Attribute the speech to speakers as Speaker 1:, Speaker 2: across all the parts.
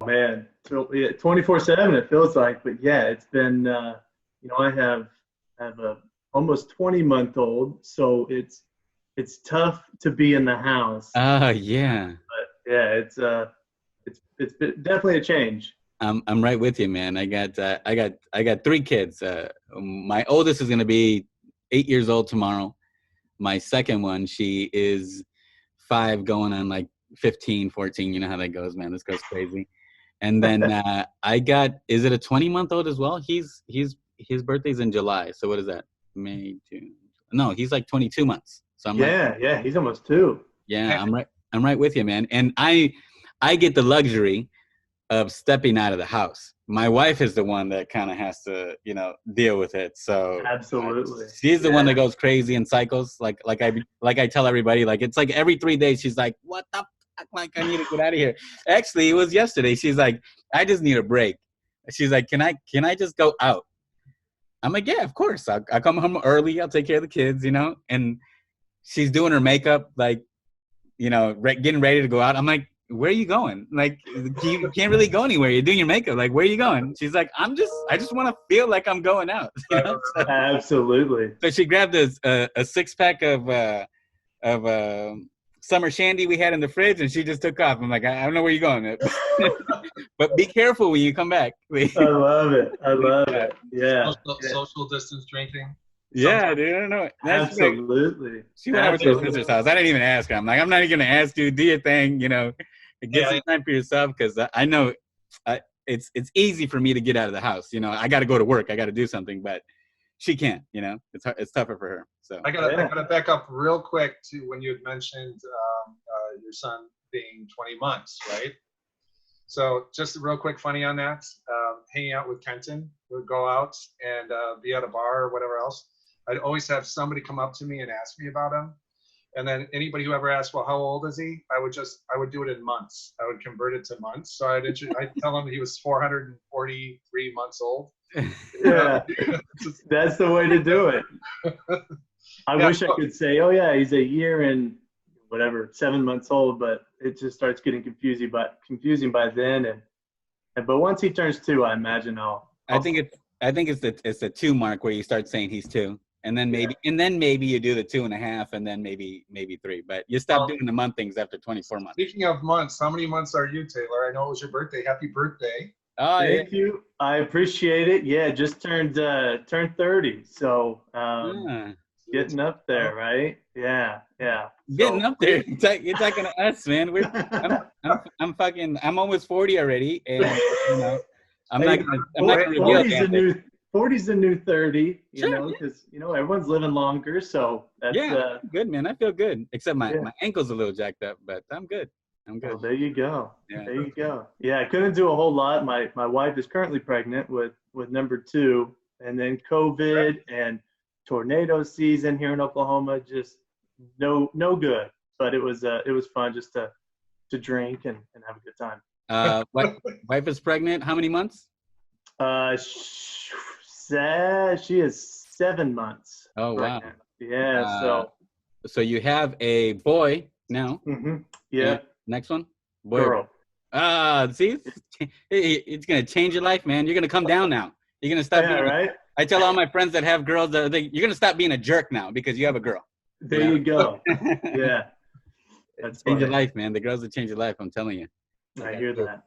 Speaker 1: man, 24/7 it feels like, but yeah, it's been I have a almost 20-month-old, so it's tough to be in the house.
Speaker 2: Oh yeah.
Speaker 1: Yeah, it's been definitely a change.
Speaker 2: I'm right with you, man. I got three kids. My oldest is gonna be 8 years old tomorrow. My second one, she is 5 going on like 15, 14. You know how that goes, man. This goes crazy. And then I got, is it a 20-month-old as well? His birthday's in July. So what is that? May, June. No, he's like 22 months. So I'm like,
Speaker 1: Yeah, he's almost two.
Speaker 2: yeah, I'm right with you, man. And I get the luxury of stepping out of the house. My wife is the one that kind of has to, deal with it. So
Speaker 1: Absolutely.
Speaker 2: she's the one that goes crazy in cycles. Like I tell everybody, like it's like every 3 days she's like, "What the fuck? Like I need to get out of here." Actually, it was yesterday. She's like, "I just need a break." She's like, "Can I just go out?" I'm like, "Yeah, of course. I'll come home early. I'll take care of the kids, And she's doing her makeup, like, getting ready to go out. I'm like, where are you going? Like, you can't really go anywhere. You're doing your makeup. Like, where are you going? She's like, I just want to feel like I'm going out. So,
Speaker 1: Absolutely.
Speaker 2: so she grabbed a 6-pack of summer shandy we had in the fridge, and she just took off. I'm like, I don't know where you're going, but be careful when you come back.
Speaker 1: I love it. I love it. Yeah.
Speaker 3: Social distance drinking.
Speaker 2: Yeah, dude, I don't know.
Speaker 1: Absolutely.
Speaker 2: She went over to her sister's house. I didn't even ask her. I'm like, I'm not even going to ask you. Do your thing, Get some time for yourself, because I know it's easy for me to get out of the house. I got to go to work. I got to do something, but she can't. It's tougher for her. So
Speaker 3: I gotta back up real quick to when you had mentioned your son being 20 months, right? So just a real quick funny on that. Hanging out with Kenton, we'd go out and be at a bar or whatever else. I'd always have somebody come up to me and ask me about him. And then anybody who ever asked, well, how old is he? I would do it in months. I would convert it to months. So I'd tell him he was 443 months old.
Speaker 1: Yeah, that's the way to do it. I wish I could say, oh yeah, he's a year and whatever, 7 months old, but it just starts getting confusing by then. But once he turns 2, I imagine
Speaker 2: I think it's the 2 mark where you start saying he's 2. And then maybe you do the 2.5, and then maybe 3. But you stop doing the month things after 24 months.
Speaker 3: Speaking of months, how many months are you, Taylor? I know it was your birthday. Happy birthday!
Speaker 1: Oh, thank you. I appreciate it. Yeah, just turned 30, so getting up there, right? Yeah.
Speaker 2: Getting up there. You're talking to us, man. I'm almost 40 already, and I'm not gonna reveal
Speaker 1: 40's the new 30, because everyone's living longer, so that's
Speaker 2: good, man. I feel good, except my ankle's a little jacked up, but I'm good.
Speaker 1: Well, there you go.
Speaker 2: Yeah.
Speaker 1: There you go. Yeah, I couldn't do a whole lot. My wife is currently pregnant with number 2, and then COVID and tornado season here in Oklahoma, just no good. But it was fun just to drink and have a good time.
Speaker 2: Wife is pregnant. How many months?
Speaker 1: She is 7 months.
Speaker 2: Oh,
Speaker 1: pregnant.
Speaker 2: Wow.
Speaker 1: Yeah.
Speaker 2: So you have a boy now.
Speaker 1: Mm-hmm. Yeah.
Speaker 2: Next one, boy.
Speaker 1: Girl.
Speaker 2: See, it's gonna change your life, man. You're gonna come down now. You're gonna stop.
Speaker 1: Yeah, right.
Speaker 2: I tell all my friends that have girls that you're gonna stop being a jerk now because you have a girl.
Speaker 1: There you go. Yeah.
Speaker 2: That's change your life, man. The girls will change your life. I'm telling you.
Speaker 1: I hear that.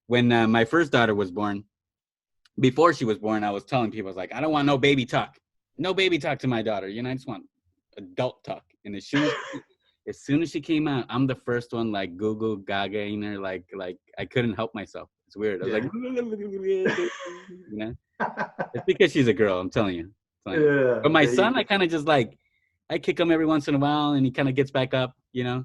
Speaker 2: When my first daughter was born, before she was born, I was telling people, I was like, I don't want no baby talk. No baby talk to my daughter. I just want adult talk. And as soon as she came out, I'm the first one like Google Gaga-ing her, like I couldn't help myself. It's weird. I was like, it's because she's a girl. I'm telling you.
Speaker 1: Yeah.
Speaker 2: But my son, I kind of just like, I kick him every once in a while, and he kind of gets back up. I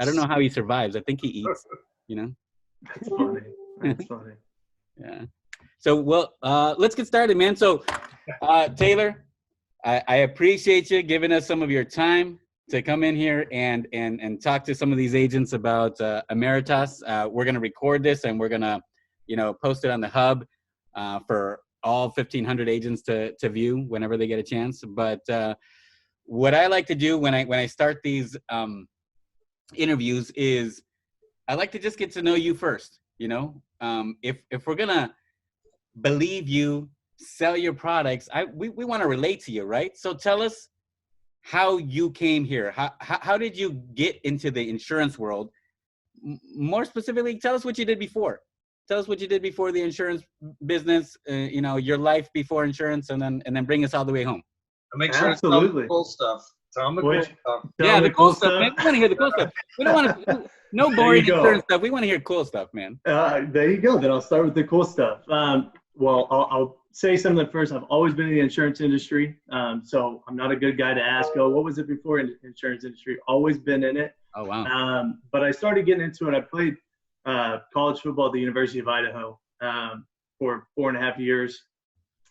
Speaker 2: don't know how he survives. I think he eats.
Speaker 1: That's funny. That's funny.
Speaker 2: Yeah. So, well, let's get started, man. So, Taylor, I appreciate you giving us some of your time to come in here and talk to some of these agents about Ameritas. We're going to record this, and we're going to, post it on the hub for all 1,500 agents to view whenever they get a chance. But what I like to do when I start these interviews is I like to just get to know you first. You know, if we're gonna believe you, sell your products, we want to relate to you, right? So tell us how you came here. How did you get into the insurance world? More specifically, tell us what you did before. Tell us what you did before the insurance business. You know, your life before insurance, and then bring us all the way home.
Speaker 3: And make sure to tell them the
Speaker 1: Absolutely.
Speaker 3: cool stuff. Tell them the cool
Speaker 1: Which,
Speaker 3: stuff.
Speaker 1: tell
Speaker 2: Yeah,
Speaker 1: me
Speaker 2: the cool stuff, man. We want to hear the cool stuff. We don't want to. No
Speaker 1: There you
Speaker 2: boring
Speaker 1: go.
Speaker 2: insurance stuff. We want to hear cool stuff, man.
Speaker 1: There you go. Then I'll start with the cool stuff. Well, I'll say something first. I've always been in the insurance industry, so I'm not a good guy to ask. Oh, what was it before in the insurance industry? Always been in it.
Speaker 2: Oh wow.
Speaker 1: But I started getting into it. I played college football at the University of Idaho for 4.5 years,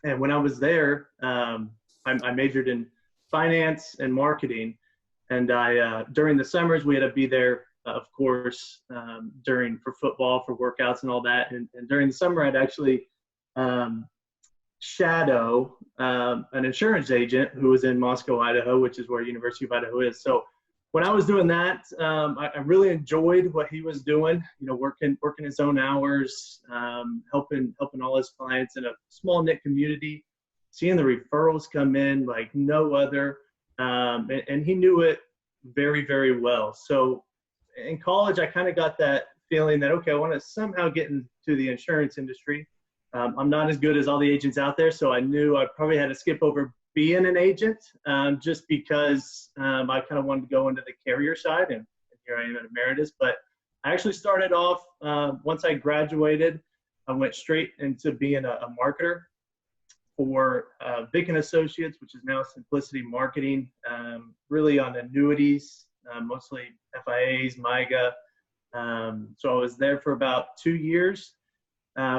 Speaker 1: and when I was there, I majored in finance and marketing. And I during the summers we had to be there, of course, for football, for workouts and all that. And during the summer, I'd actually shadow an insurance agent who was in Moscow, Idaho, which is where University of Idaho is. So when I was doing that, I really enjoyed what he was doing. You know, working his own hours, helping all his clients in a small knit community, seeing the referrals come in like no other. And he knew it very, very well. So in college, I kind of got that feeling that, okay, I want to somehow get into the insurance industry. I'm not as good as all the agents out there, so I knew I probably had to skip over being an agent just because I kind of wanted to go into the carrier side, and here I am at Ameritas. But I actually started off, once I graduated, I went straight into being a marketer for Vic & Associates, which is now Simplicity Marketing, really on annuities, mostly FIAs, MIGA. So I was there for about 2 years.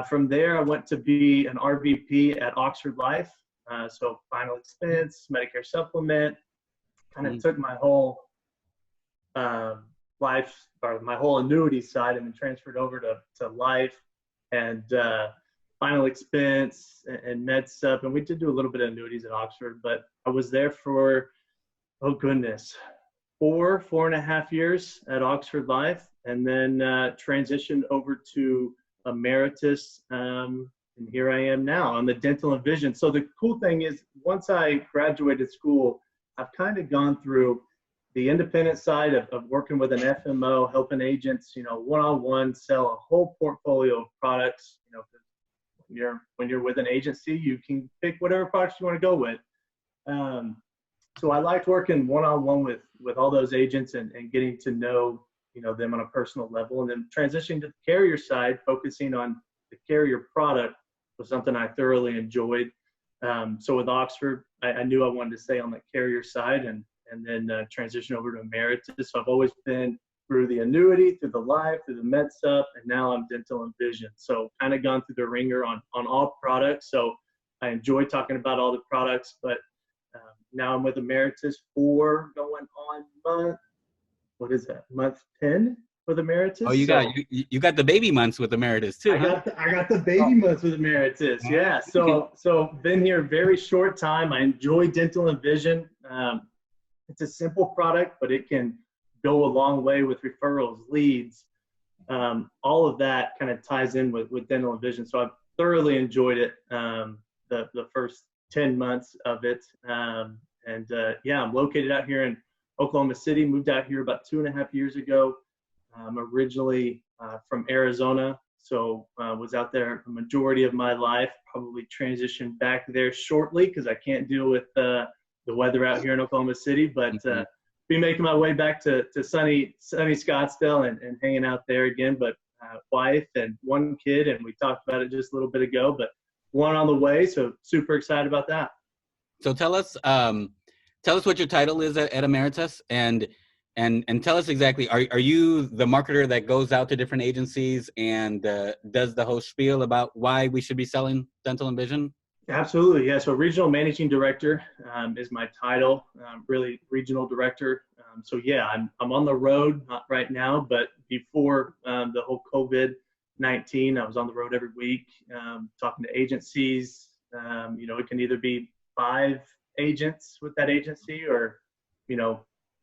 Speaker 1: From there, I went to be an RVP at Oxford Life. So final expense, Medicare supplement, kind of took my whole life, or my whole annuity side, and then transferred over to life and final expense and med sup. And we did do a little bit of annuities at Oxford, but I was there for, oh goodness, 4.5 years at Oxford Life, and then transitioned over to Ameritas, and here I am now on the dental and vision. So the cool thing is, once I graduated school, I've kind of gone through the independent side of working with an FMO, helping agents, you know, one-on-one sell a whole portfolio of products. You know, when you're with an agency, you can pick whatever products you want to go with. So I liked working one-on-one with all those agents and getting to know, you know, them on a personal level, and then transitioning to the carrier side, focusing on the carrier product was something I thoroughly enjoyed. So with Oxford, I knew I wanted to stay on the carrier side, and then transition over to Ameritas. So I've always been through the annuity, through the life, through the med sup, and now I'm dental and vision. So kind of gone through the ringer on all products. So I enjoy talking about all the products, but now I'm with Ameritas for going on month 10 with Ameritas.
Speaker 2: Oh, you got the baby months with Ameritas too, huh?
Speaker 1: I got the baby months with Ameritas. Yeah. So been here a very short time. I enjoy dental and vision. It's a simple product, but it can go a long way with referrals, leads. All of that kind of ties in with dental and vision. So I've thoroughly enjoyed it, the first 10 months of it. Yeah, I'm located out here in Oklahoma City, moved out here about 2.5 years ago. I'm originally from Arizona, so was out there a majority of my life, probably transitioned back there shortly because I can't deal with the weather out here in Oklahoma City, but be making my way back to sunny Scottsdale and hanging out there again. But wife and one kid, and we talked about it just a little bit ago, but one on the way, so super excited about that.
Speaker 2: So tell us what your title is at Ameritas, and tell us exactly, are you the marketer that goes out to different agencies and does the whole spiel about why we should be selling dental and vision?
Speaker 1: Absolutely, yeah. So regional managing director is my title, really regional director. So yeah, I'm on the road, not right now, but before the whole COVID-19, I was on the road every week, talking to agencies. You know, it can either be 5 agents with that agency, or, you know,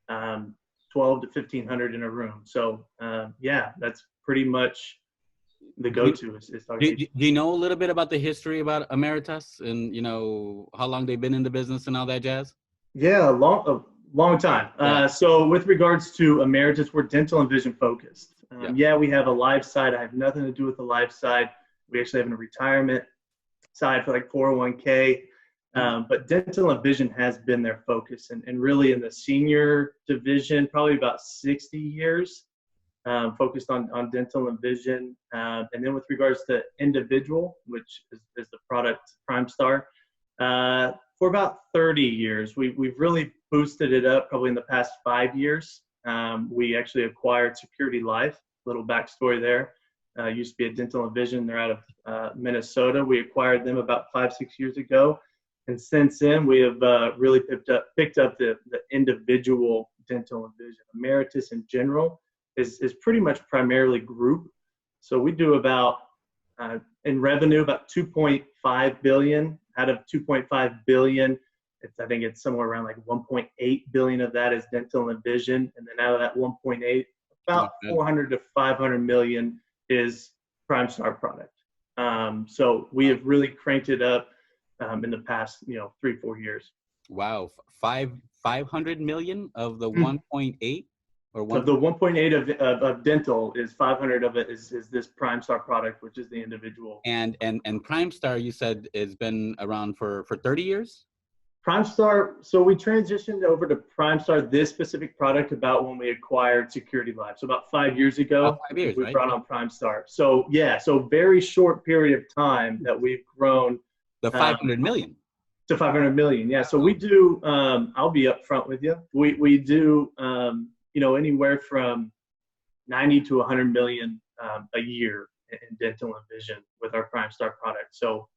Speaker 1: 12 to 1,500 in a room. So yeah, that's pretty much the go-to is our
Speaker 2: Do,
Speaker 1: agent.
Speaker 2: do you know a little bit about the history about Ameritas and, you know, how long they've been in the business and all that jazz?
Speaker 1: Yeah, a long time.
Speaker 2: Yeah.
Speaker 1: So with regards to Emeritus, we're dental and vision focused.
Speaker 2: Yeah.
Speaker 1: Yeah, we have a life side. I have nothing to do with the life side. We actually have a retirement side for like 401k. But dental and vision has been their focus, and really in the senior division, probably about 60 years focused on dental and vision. And then with regards to individual, which is the product PrimeStar, for about 30 years. We've really boosted it up probably in the past 5 years. We actually acquired Security Life, little backstory there. Used to be a dental and vision. They're out of Minnesota. We acquired them about 5-6 years ago. And since then, we have really picked up the individual dental and vision. Ameritas in general is pretty much primarily group. So we do about, in revenue, about 2.5 billion. Out of 2.5 billion, I think it's somewhere around like 1.8 billion of that is dental and vision. And then out of that 1.8, about 400 to 500 million is PrimeStar product. So we have really cranked it up in the past, 3-4 years.
Speaker 2: Wow, 500 million of the 1.8 or one
Speaker 1: of the 1.8 of dental is 500 of it is this PrimeStar product, which is the individual.
Speaker 2: And PrimeStar, you said, has been around for 30 years.
Speaker 1: PrimeStar, so we transitioned over to PrimeStar, this specific product, about when we acquired Security Life. So about 5 years ago,
Speaker 2: About 5 years,
Speaker 1: we
Speaker 2: right?
Speaker 1: brought on PrimeStar. So yeah, so very short period of time that we've grown
Speaker 2: The 500 million.
Speaker 1: to 500 million. Yeah. So we do, I'll be upfront with you. We do, anywhere from 90 to 100 million a year in dental and vision with our PrimeStar product. So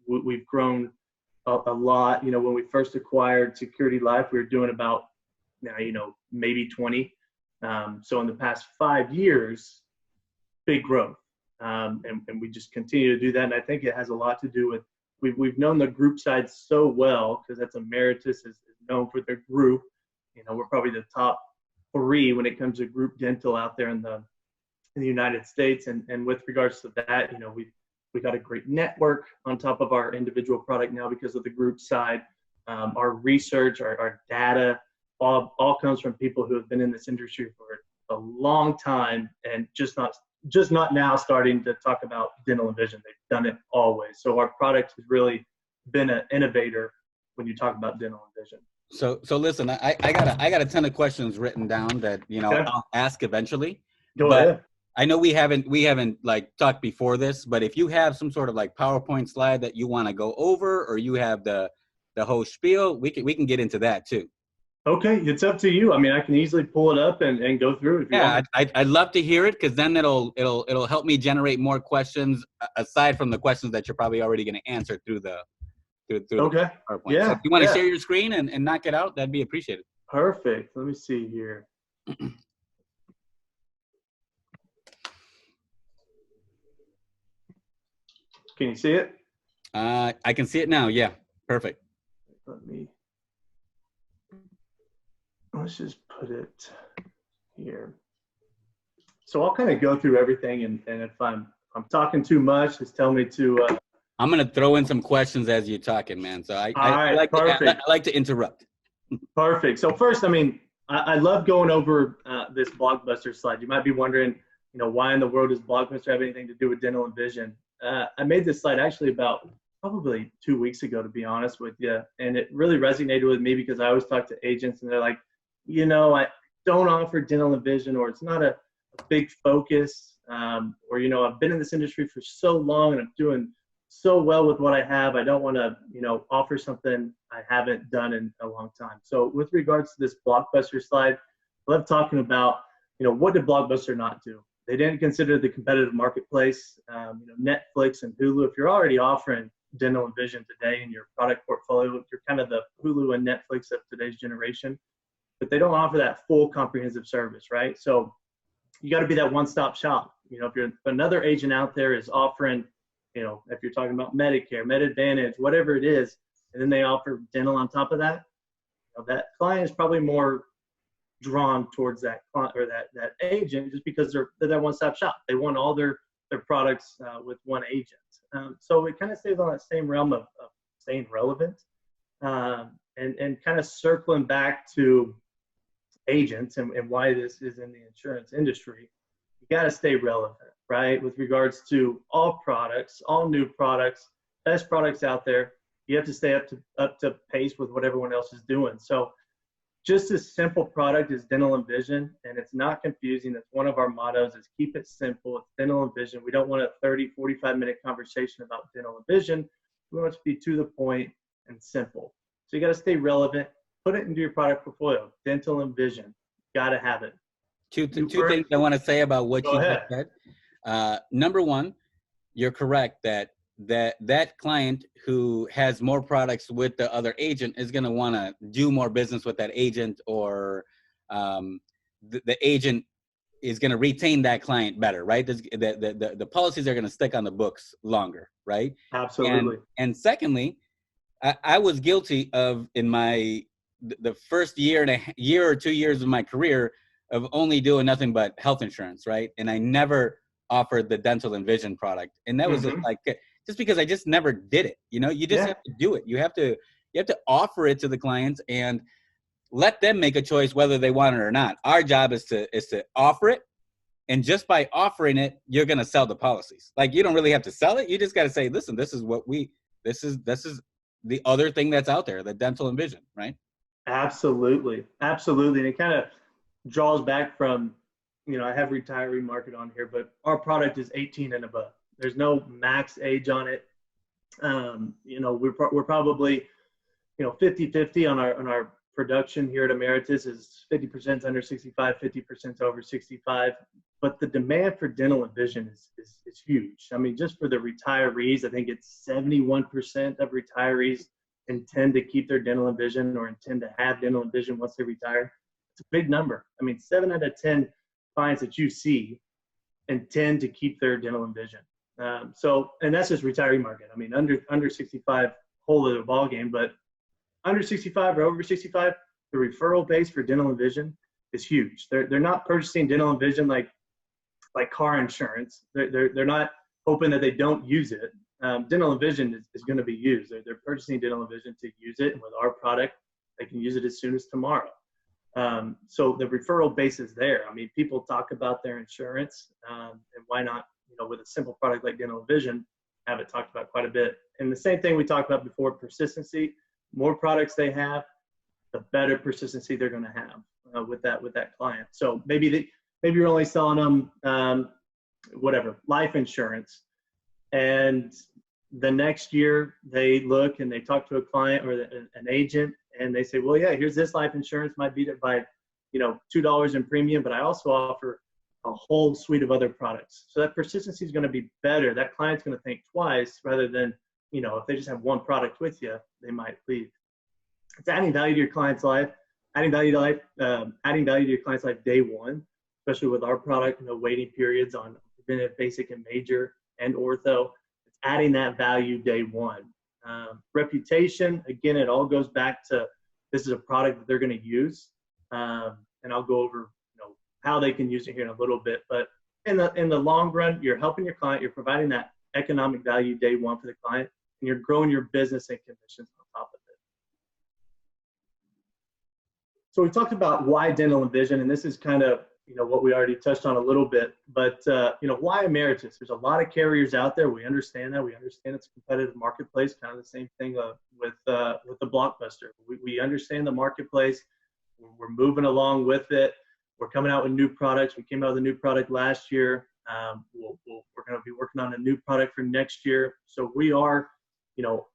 Speaker 1: we've grown a lot. When we first acquired Security Life, we were doing about, maybe 20. So in the past 5 years, big growth. And we just continue to do that. And I think it has a lot to do with, we've known the group side so well, because that's Ameritas is known for their group. We're probably the top 3 when it comes to group dental out there in the United States. And with regards to that, we got a great network on top of our individual product now because of the group side. Our research, our data, all comes from people who have been in this industry for a long time and just not now starting to talk about dental and vision. They've done it always. So our product has really been an innovator when you talk about dental and vision.
Speaker 2: So listen, I got a ton of questions written down that
Speaker 1: Okay.
Speaker 2: I'll ask eventually.
Speaker 1: Go ahead.
Speaker 2: I know we haven't like talked before this, but if you have some sort of like PowerPoint slide that you want to go over, or you have the whole spiel, we can get into that too.
Speaker 1: Okay, it's up to you. I mean, I can easily pull it up and go through it if you want.
Speaker 2: I'd love to hear it, because then it'll help me generate more questions aside from the questions that you're probably already going to answer through the
Speaker 1: Okay.
Speaker 2: PowerPoint.
Speaker 1: Yeah.
Speaker 2: So if you want to share your screen and knock it out, that'd be appreciated.
Speaker 1: Perfect. Let me see here. Can you see it?
Speaker 2: I can see it now. Yeah, perfect.
Speaker 1: Let's just put it here. So I'll kind of go through everything, and if I'm talking too much, just tell me to.
Speaker 2: I'm gonna throw in some questions as you're talking, man. So I like to interrupt.
Speaker 1: Perfect. So first, I mean, I love going over this Blockbuster slide. You might be wondering, why in the world does Blockbuster have anything to do with dental and vision? I made this slide actually about probably 2 weeks ago, to be honest with you. And it really resonated with me because I always talk to agents and they're like, I don't offer dental and vision, or it's not a big focus, or, I've been in this industry for so long and I'm doing so well with what I have. I don't want to, offer something I haven't done in a long time. So with regards to this Blockbuster slide, I love talking about, what did Blockbuster not do? They didn't consider the competitive marketplace. Netflix and Hulu, if you're already offering dental and vision today in your product portfolio, you're kind of the Hulu and Netflix of today's generation, but they don't offer that full comprehensive service, right? So you got to be that one-stop shop. If another agent out there is offering, if you're talking about Medicare, Med Advantage, whatever it is, and then they offer dental on top of that, that client is probably more drawn towards that client or that agent, just because they're that one-stop shop. They want all their their products with one agent. So it kind of stays on that same realm of staying relevant, and kind of circling back to agents and why this is in the insurance industry. You got to stay relevant, right? With regards to all products, all new products, best products out there. You have to stay up to pace with what everyone else is doing. So just a simple product is dental and vision, and it's not confusing. That's one of our mottos, is keep it simple. It's dental and vision. We don't want a 30, 45-minute conversation about dental and vision. We want it to be to the point and simple. So you got to stay relevant. Put it into your product portfolio. Dental and vision. Got to have it.
Speaker 2: Two things I want to say about what you just said. Number one, you're correct that client who has more products with the other agent is going to want to do more business with that agent, or the agent is going to retain that client better, right? The policies are going to stick on the books longer, right?
Speaker 1: Absolutely.
Speaker 2: And secondly, I was guilty of, in the first year or 2 years of my career, of only doing nothing but health insurance, right? And I never offered the dental and vision product, and that was just because I just never did it. You know, you just have to do it. You have to offer it to the clients and let them make a choice whether they want it or not. Our job is to offer it, and just by offering it, you're going to sell the policies. Like, you don't really have to sell it. You just got to say, listen, this is the other thing that's out there, the dental and vision, right?
Speaker 1: Absolutely. And it kind of draws back from, I have retiree market on here, but our product is 18 and above. There's no max age on it. We're probably, 50-50 on our production here at Ameritas. Is 50% under 65, 50% over 65. But the demand for dental and vision is huge. I mean, just for the retirees, I think it's 71% of retirees intend to keep their dental and vision, or intend to have dental and vision once they retire. It's a big number. I mean, 7 out of 10 clients that you see intend to keep their dental and vision. And that's just retiree market. I mean, under 65, whole other ball game, but under 65 or over 65, the referral base for dental and vision is huge. They're not purchasing dental and vision like car insurance. They're not hoping that they don't use it. Dental and vision is going to be used. They're purchasing dental and vision to use it, and with our product, they can use it as soon as tomorrow. So the referral base is there. I mean, people talk about their insurance, and why not, with a simple product like dental and vision, have it talked about quite a bit. And the same thing we talked about before, persistency. More products they have, the better persistency they're going to have with that client. So maybe you're only selling them life insurance, and the next year they look and they talk to a client or an agent, and they say, well, yeah, here's this life insurance, might beat it by $2 in premium, but I also offer a whole suite of other products. So that persistency is going to be better. That client's going to think twice, rather than, if they just have one product with you, they might leave. It's adding value to your client's life, adding value to your client's life day one, especially with our product, waiting periods on preventive, basic, and major, and ortho. It's adding that value day one. Reputation, again, it all goes back to, this is a product that they're going to use, and I'll go over how they can use it here in a little bit. But in the long run, you're helping your client, you're providing that economic value day one for the client, and you're growing your business and commissions on top of it. So we talked about why dental and vision, and this is kind of what we already touched on a little bit, but why Ameritas? There's a lot of carriers out there. We understand that. We understand it's a competitive marketplace, kind of the same thing with the Blockbuster. We understand the marketplace. We're moving along with it. We're coming out with new products. We came out with a new product last year. We're going to be working on a new product for next year. So we are,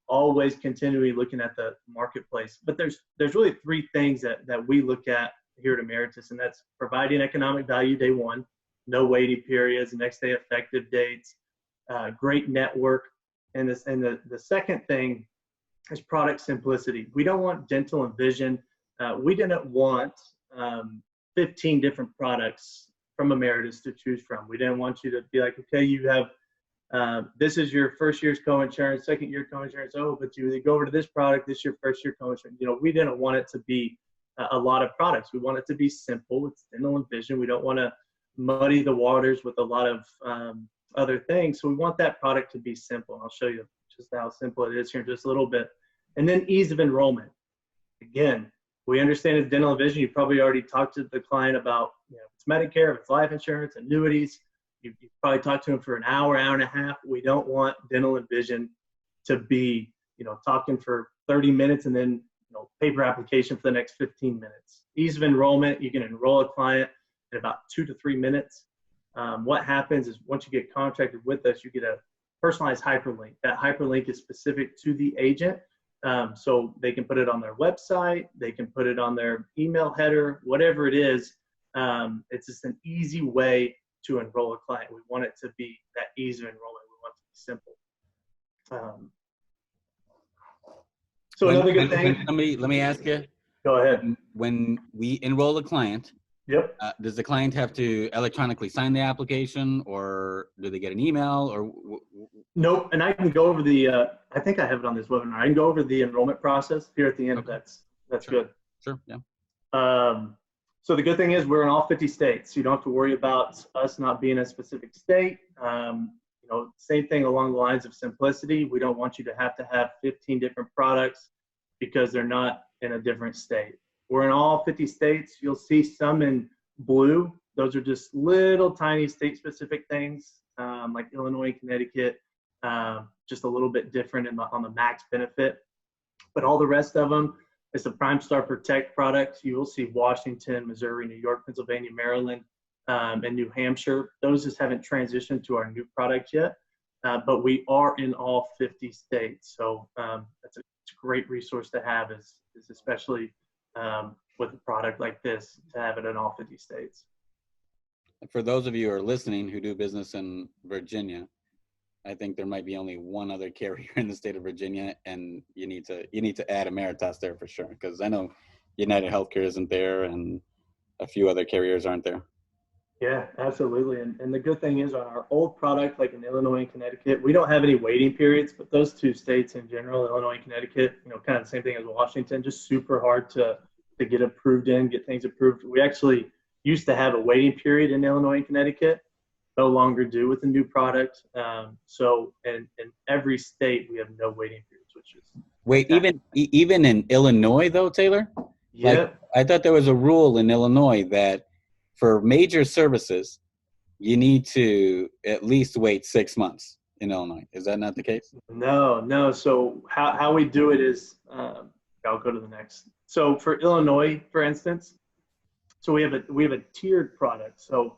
Speaker 1: always continually looking at the marketplace. But there's really 3 things that we look at here at Ameritas, and that's providing economic value day one, no waiting periods, next day effective dates, great network, and the second thing is product simplicity. We don't want dental and vision. We didn't want 15 different products from Ameritas to choose from. We didn't want you to be like, okay, you have this is your first year's co-insurance, second year co-insurance. Oh, but you go over to this product, this is your first year co-insurance. We didn't want it to be a lot of products. We want it to be simple. It's dental and vision. We don't want to muddy the waters with a lot of other things. So we want that product to be simple. I'll show you just how simple it is here in just a little bit. And then ease of enrollment. Again, we understand it's dental and vision. You probably already talked to the client about, if it's Medicare, if it's life insurance, annuities. You probably talked to them for an hour, hour and a half. We don't want dental and vision to be, talking for 30 minutes and then, paper application for the next 15 minutes. Ease of enrollment, you can enroll a client in about 2 to 3 minutes. What happens is once you get contracted with us, you get a personalized hyperlink. That hyperlink is specific to the agent. So they can put it on their website, they can put it on their email header, whatever it is. It's just an easy way to enroll a client. We want it to be that ease of enrollment. We want it to be simple. So another good thing.
Speaker 2: Let me ask you.
Speaker 1: Go ahead.
Speaker 2: When we enroll a client,
Speaker 1: yep.
Speaker 2: Does the client have to electronically sign the application, or do they get an email? Or
Speaker 1: nope. And I can go over the. I think I have it on this webinar. I can go over the enrollment process here at the end. Okay. That's
Speaker 2: sure.
Speaker 1: good.
Speaker 2: Sure. Yeah.
Speaker 1: So the good thing is we're in all 50 states. You don't have to worry about us not being in a specific state. Same thing along the lines of simplicity. We don't want you to have 15 different products because they're not in a different state. We're in all 50 states. You'll see some in blue. Those are just little tiny state-specific things, like Illinois and Connecticut, just a little bit different on the max benefit. But all the rest of them, it's a PrimeStar Protect product. You will see Washington, Missouri, New York, Pennsylvania, Maryland, and New Hampshire. Those just haven't transitioned to our new product yet, but we are in all 50 states. So it's a great resource to have, is especially with a product like this, to have it in all 50 states.
Speaker 2: For those of you who are listening who do business in Virginia, I think there might be only one other carrier in the state of Virginia, and you need to add Ameritas there for sure, because I know United Healthcare isn't there, and a few other carriers aren't there.
Speaker 1: Yeah, absolutely. And the good thing is, on our old product, like in Illinois and Connecticut, we don't have any waiting periods, but those two states in general, Illinois and Connecticut, kind of the same thing as Washington, just super hard to get approved get things approved. We actually used to have a waiting period in Illinois and Connecticut, no longer do with the new product. So in every state, we have no waiting periods, which is
Speaker 2: wait, even in Illinois though, Taylor?
Speaker 1: Yeah.
Speaker 2: Like, I thought there was a rule in Illinois that for major services, you need to at least wait 6 months in Illinois. Is that not the case?
Speaker 1: No. So how we do it is, I'll go to the next. So for Illinois, for instance, so we have a tiered product. So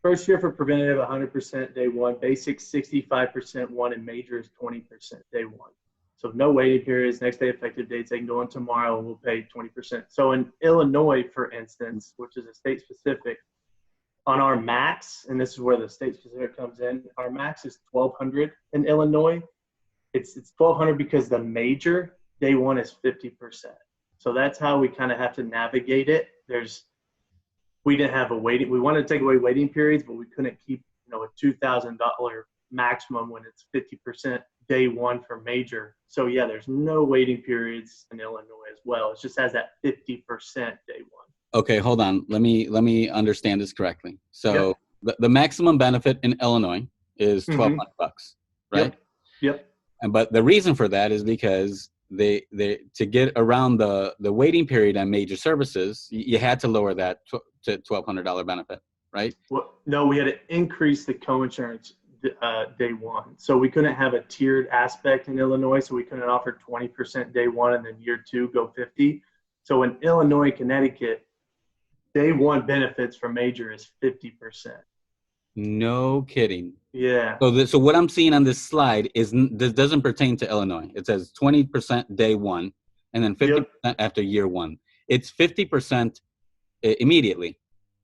Speaker 1: first year for preventative, 100% day one, basic 65% one, and major is 20% day one. So no waiting periods, next day effective dates. They can go in tomorrow and we'll pay 20%. So in Illinois, for instance, which is a state specific, on our max, and this is where the state specific comes in, our max is $1,200 in Illinois. It's $1,200 because the major day one is 50%. So that's how we kind of have to navigate it. We didn't have a waiting. We wanted to take away waiting periods, but we couldn't keep a $2,000 maximum when it's 50% day one for major. So yeah, there's no waiting periods in Illinois as well. It just has that 50% day one.
Speaker 2: Okay, hold on. Let me understand this correctly. So the maximum benefit in Illinois is $1,200, right?
Speaker 1: Yep.
Speaker 2: But the reason for that is because they to get around the waiting period on major services, you had to lower that to $1,200 benefit, right?
Speaker 1: Well, no, we had to increase the coinsurance day one. So we couldn't have a tiered aspect in Illinois. So we couldn't offer 20% day one and then year two go 50. So in Illinois, Connecticut, day one benefits for major is 50%.
Speaker 2: No kidding.
Speaker 1: Yeah.
Speaker 2: So what I'm seeing on this slide this doesn't pertain to Illinois. It says 20% day one, and then 50% after year one. It's 50% immediately.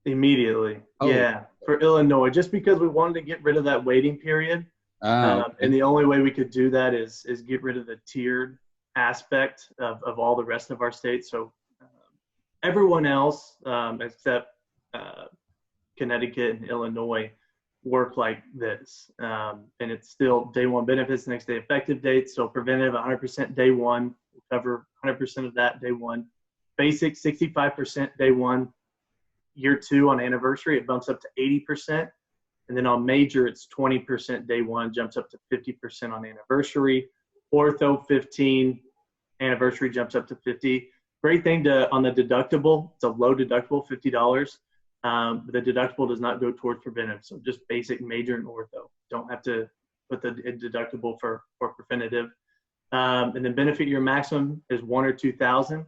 Speaker 1: Immediately. Oh. Yeah. For Illinois, just because we wanted to get rid of that waiting period. Okay. And the only way we could do that is get rid of the tiered aspect of all the rest of our states. So everyone else, except Connecticut and Illinois, work like this. And it's still day one benefits, next day effective dates. So preventative 100% day one, we'll cover 100% of that day one. Basic 65% day one. Year two on anniversary, it bumps up to 80%. And then on major, it's 20% day one, jumps up to 50% on anniversary. Ortho 15, anniversary jumps up to 50. Great thing on the deductible. It's a low deductible, $50. But the deductible does not go towards preventive. So just basic, major, and ortho. Don't have to put the deductible for preventative. And then benefit year maximum is 1 or 2,000.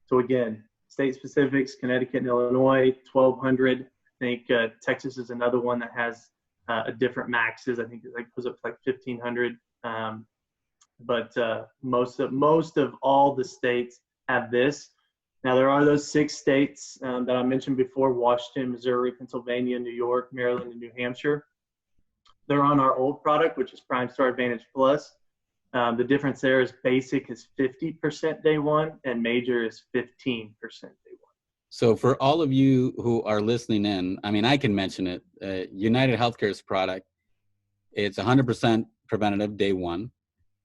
Speaker 1: So again, state specifics, Connecticut and Illinois, 1,200. I think Texas is another one that has a different maxes. I think it goes up to like 1,500. But most of all the states have this. Now there are those 6 states that I mentioned before: Washington, Missouri, Pennsylvania, New York, Maryland, and New Hampshire. They're on our old product, which is PrimeStar Advantage Plus. The difference there is basic is 50% day one, and major is 15% day one.
Speaker 2: So for all of you who are listening in, I mean, I can mention it. United Healthcare's product, it's 100% preventative day one.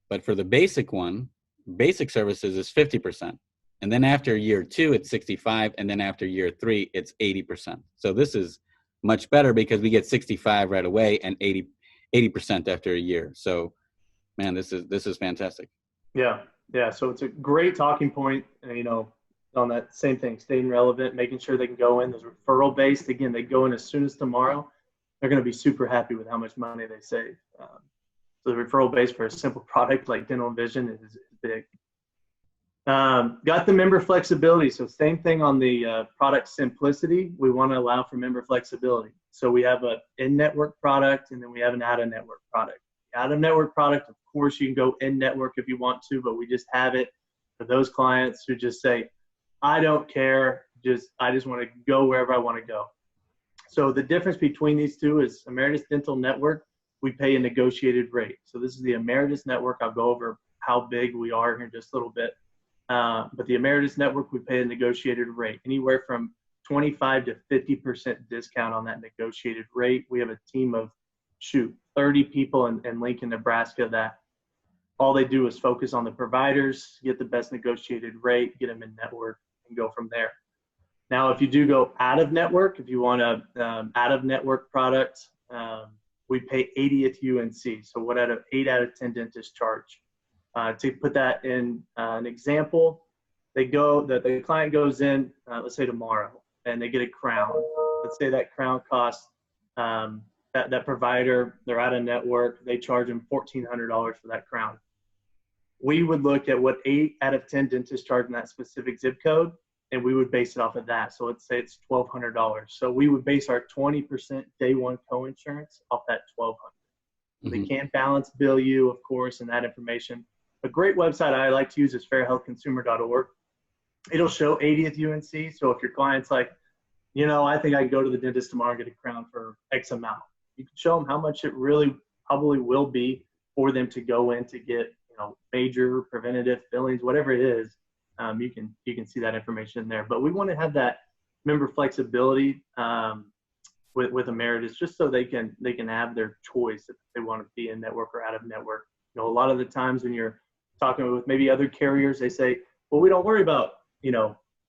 Speaker 2: But for the basic one, basic services is 50%. And then after year 2, it's 65. And then after year 3, it's 80%. So this is much better because we get 65 right away and 80% after a year. So, man, this is fantastic.
Speaker 1: Yeah. So it's a great talking point, on that same thing, staying relevant, making sure they can go in. There's referral based. Again, they go in as soon as tomorrow. They're going to be super happy with how much money they save. So the referral base for a simple product like dental and vision is big. Got the member flexibility. So same thing on the product simplicity. We want to allow for member flexibility. So we have an in-network product, and then we have an out-of-network product. Out-of-network product, of course, you can go in-network if you want to, but we just have it for those clients who just say, I don't care, I just want to go wherever I want to go. So the difference between these two is Ameritas Dental Network, we pay a negotiated rate. So this is the Ameritas Network. I'll go over how big we are here in just a little bit. But the Ameritas Network, we pay a negotiated rate, anywhere from 25 to 50% discount on that negotiated rate. We have a team of 30 people in Lincoln, Nebraska, that all they do is focus on the providers, get the best negotiated rate, get them in network, and go from there. Now, if you do go out of network, if you want a out of network product, we pay 80th UNC. So what 8 out of 10 dentists charge? To put that in an example, the client goes in, let's say tomorrow, and they get a crown. Let's say that crown costs that provider, they're out of network, they charge them $1,400 for that crown. We would look at what 8 out of 10 dentists charge in that specific zip code, and we would base it off of that. So let's say it's $1,200. So we would base our 20% day one coinsurance off that $1,200. Mm-hmm. They can't balance bill you, of course, and that information. A great website I like to use is fairhealthconsumer.org. It'll show 80th UNC. So if your client's like, I think I can go to the dentist tomorrow and get a crown for X amount, you can show them how much it really probably will be for them to go in to get, major preventative fillings, whatever it is. You can see that information in there. But we want to have that member flexibility with Ameritas, just so they can have their choice if they want to be in network or out of network. A lot of the times when you're talking with maybe other carriers, they say, well, we don't worry about,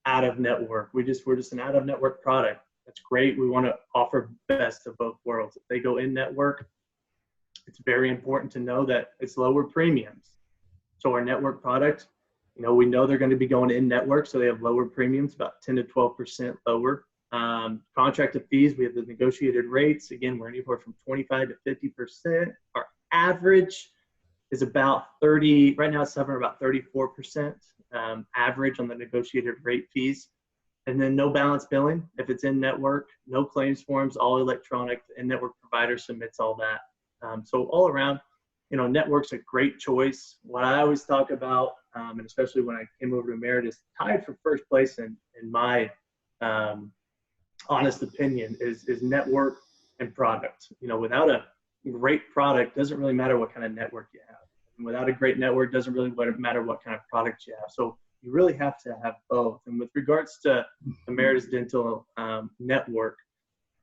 Speaker 1: out of network. We're just an out of network product. That's great. We want to offer best of both worlds. If they go in network, it's very important to know that it's lower premiums. So our network product, we know they're going to be going in network, so they have lower premiums, about 10 to 12% lower. Contracted fees, we have the negotiated rates. Again, we're anywhere from 25 to 50%. Our average is about 30. Right now, it's hovering about 34% average on the negotiated rate fees. And then no balance billing if it's in network, no claims forms, all electronic. The in-network provider submits all that. So all around, network's a great choice. What I always talk about, and especially when I came over to Ameritas, tied for first place in my honest opinion is network and product. Without a great product, doesn't really matter what kind of network you have. And without a great network, doesn't really matter what kind of product you have. So you really have to have both. And with regards to Ameritas Dental Network,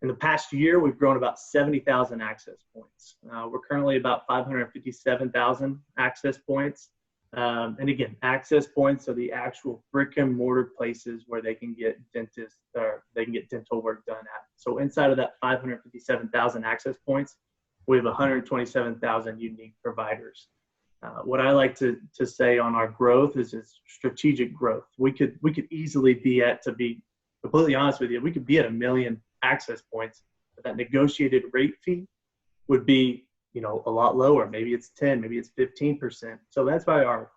Speaker 1: in the past year, we've grown about 70,000 access points. We're currently about 557,000 access points. And again, access points are the actual brick and mortar places where they can get dentists or they can get dental work done at. So inside of that 557,000 access points, we have 127,000 unique providers. What I like to say on our growth is it's strategic growth. We could easily be at, to be completely honest with you, we could be at 1 million access points, but that negotiated rate fee would be, a lot lower. Maybe it's 10, maybe it's 15%. So that's why our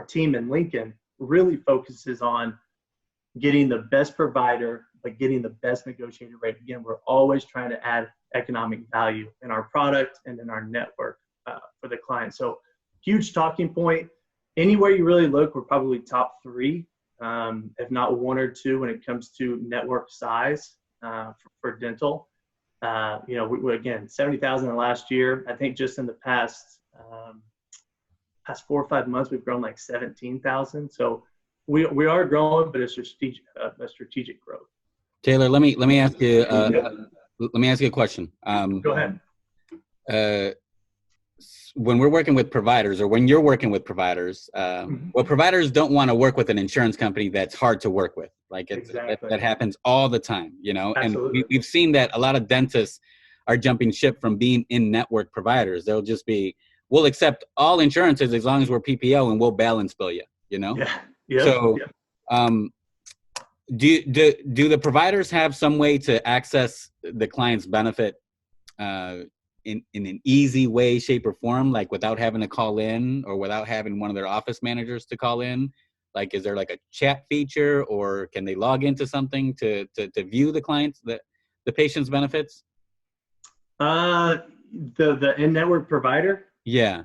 Speaker 1: team in Lincoln really focuses on getting the best provider, but getting the best negotiated rate. Again, we're always trying to add economic value in our product and in our network for the client. So huge talking point. Anywhere you really look, we're probably top 3, if not 1 or 2 when it comes to network size for dental. We again, 70,000 in the last year. I think just in the past 4 or 5 months, we've grown like 17,000. So we are growing, but it's a strategic growth.
Speaker 2: Taylor, let me ask you let me ask you a question.
Speaker 1: Go ahead.
Speaker 2: When we're working with providers, or when you're working with providers, well, providers don't want to work with an insurance company that's hard to work with. Like
Speaker 1: Exactly.
Speaker 2: that happens all the time,
Speaker 1: Absolutely.
Speaker 2: And we've seen that a lot of dentists are jumping ship from being in-network providers. They'll just be, we'll accept all insurances as long as we're PPO and we'll balance bill you,
Speaker 1: Yeah. Yeah.
Speaker 2: So, do the providers have some way to access the client's benefit in an easy way, shape, or form, like without having to call in or without having one of their office managers to call in? Like, is there like a chat feature, or can they log into something to view the client's, the patient's benefits?
Speaker 1: The in-network provider?
Speaker 2: Yeah.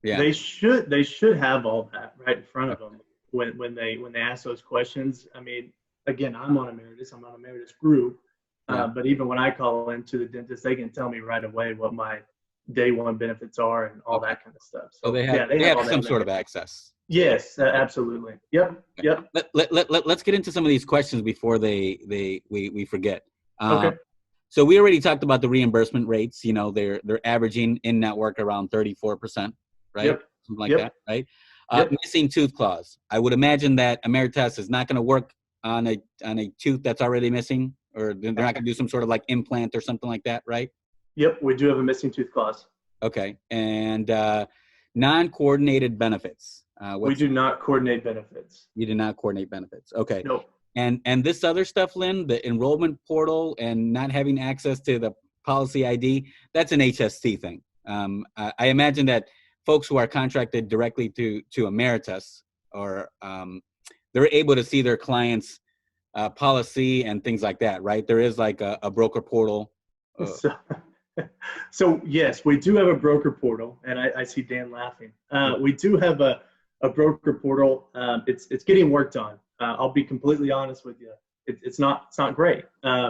Speaker 1: They should have all that right in front of them when they ask those questions. I mean, again, I'm on Ameritas Group, but even when I call into the dentist, they can tell me right away what my day one benefits are and all that kind of stuff. So
Speaker 2: they have some sort of access.
Speaker 1: Yes, absolutely. Yep.
Speaker 2: Let's get into some of these questions before we forget.
Speaker 1: Okay.
Speaker 2: So we already talked about the reimbursement rates. They're averaging in network around 34%, right?
Speaker 1: Yep.
Speaker 2: Something like that, right? Missing tooth clause. I would imagine that Ameritas is not going to work on a tooth that's already missing, or they're not going to do some sort of like implant or something like that, right?
Speaker 1: Yep, we do have a missing tooth clause.
Speaker 2: Okay, and non-coordinated benefits.
Speaker 1: We do not coordinate benefits.
Speaker 2: You do not coordinate benefits. Okay.
Speaker 1: Nope.
Speaker 2: And this other stuff, Lynn, the enrollment portal and not having access to the policy ID, that's an HST thing. I imagine that folks who are contracted directly to Ameritas, or they're able to see their clients' policy and things like that, right? There is like a broker portal.
Speaker 1: So yes, we do have a broker portal, and I see Dan laughing. We do have a broker portal. It's getting worked on. I'll be completely honest with you. It's not great.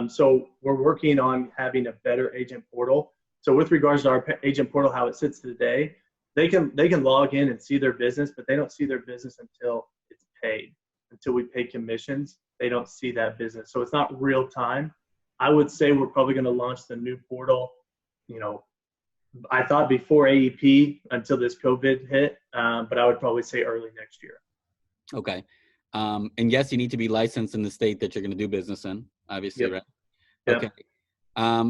Speaker 1: So we're working on having a better agent portal. So with regards to our agent portal, how it sits today, they can log in and see their business, but they don't see their business until it's paid. Until we pay commissions, they don't see that business. So it's not real time. I would say we're probably going to launch the new portal, I thought before AEP until this COVID hit, but I would probably say early next year.
Speaker 2: Okay. And yes, you need to be licensed in the state that you're going to do business in, obviously, right?
Speaker 1: Yep.
Speaker 2: Okay.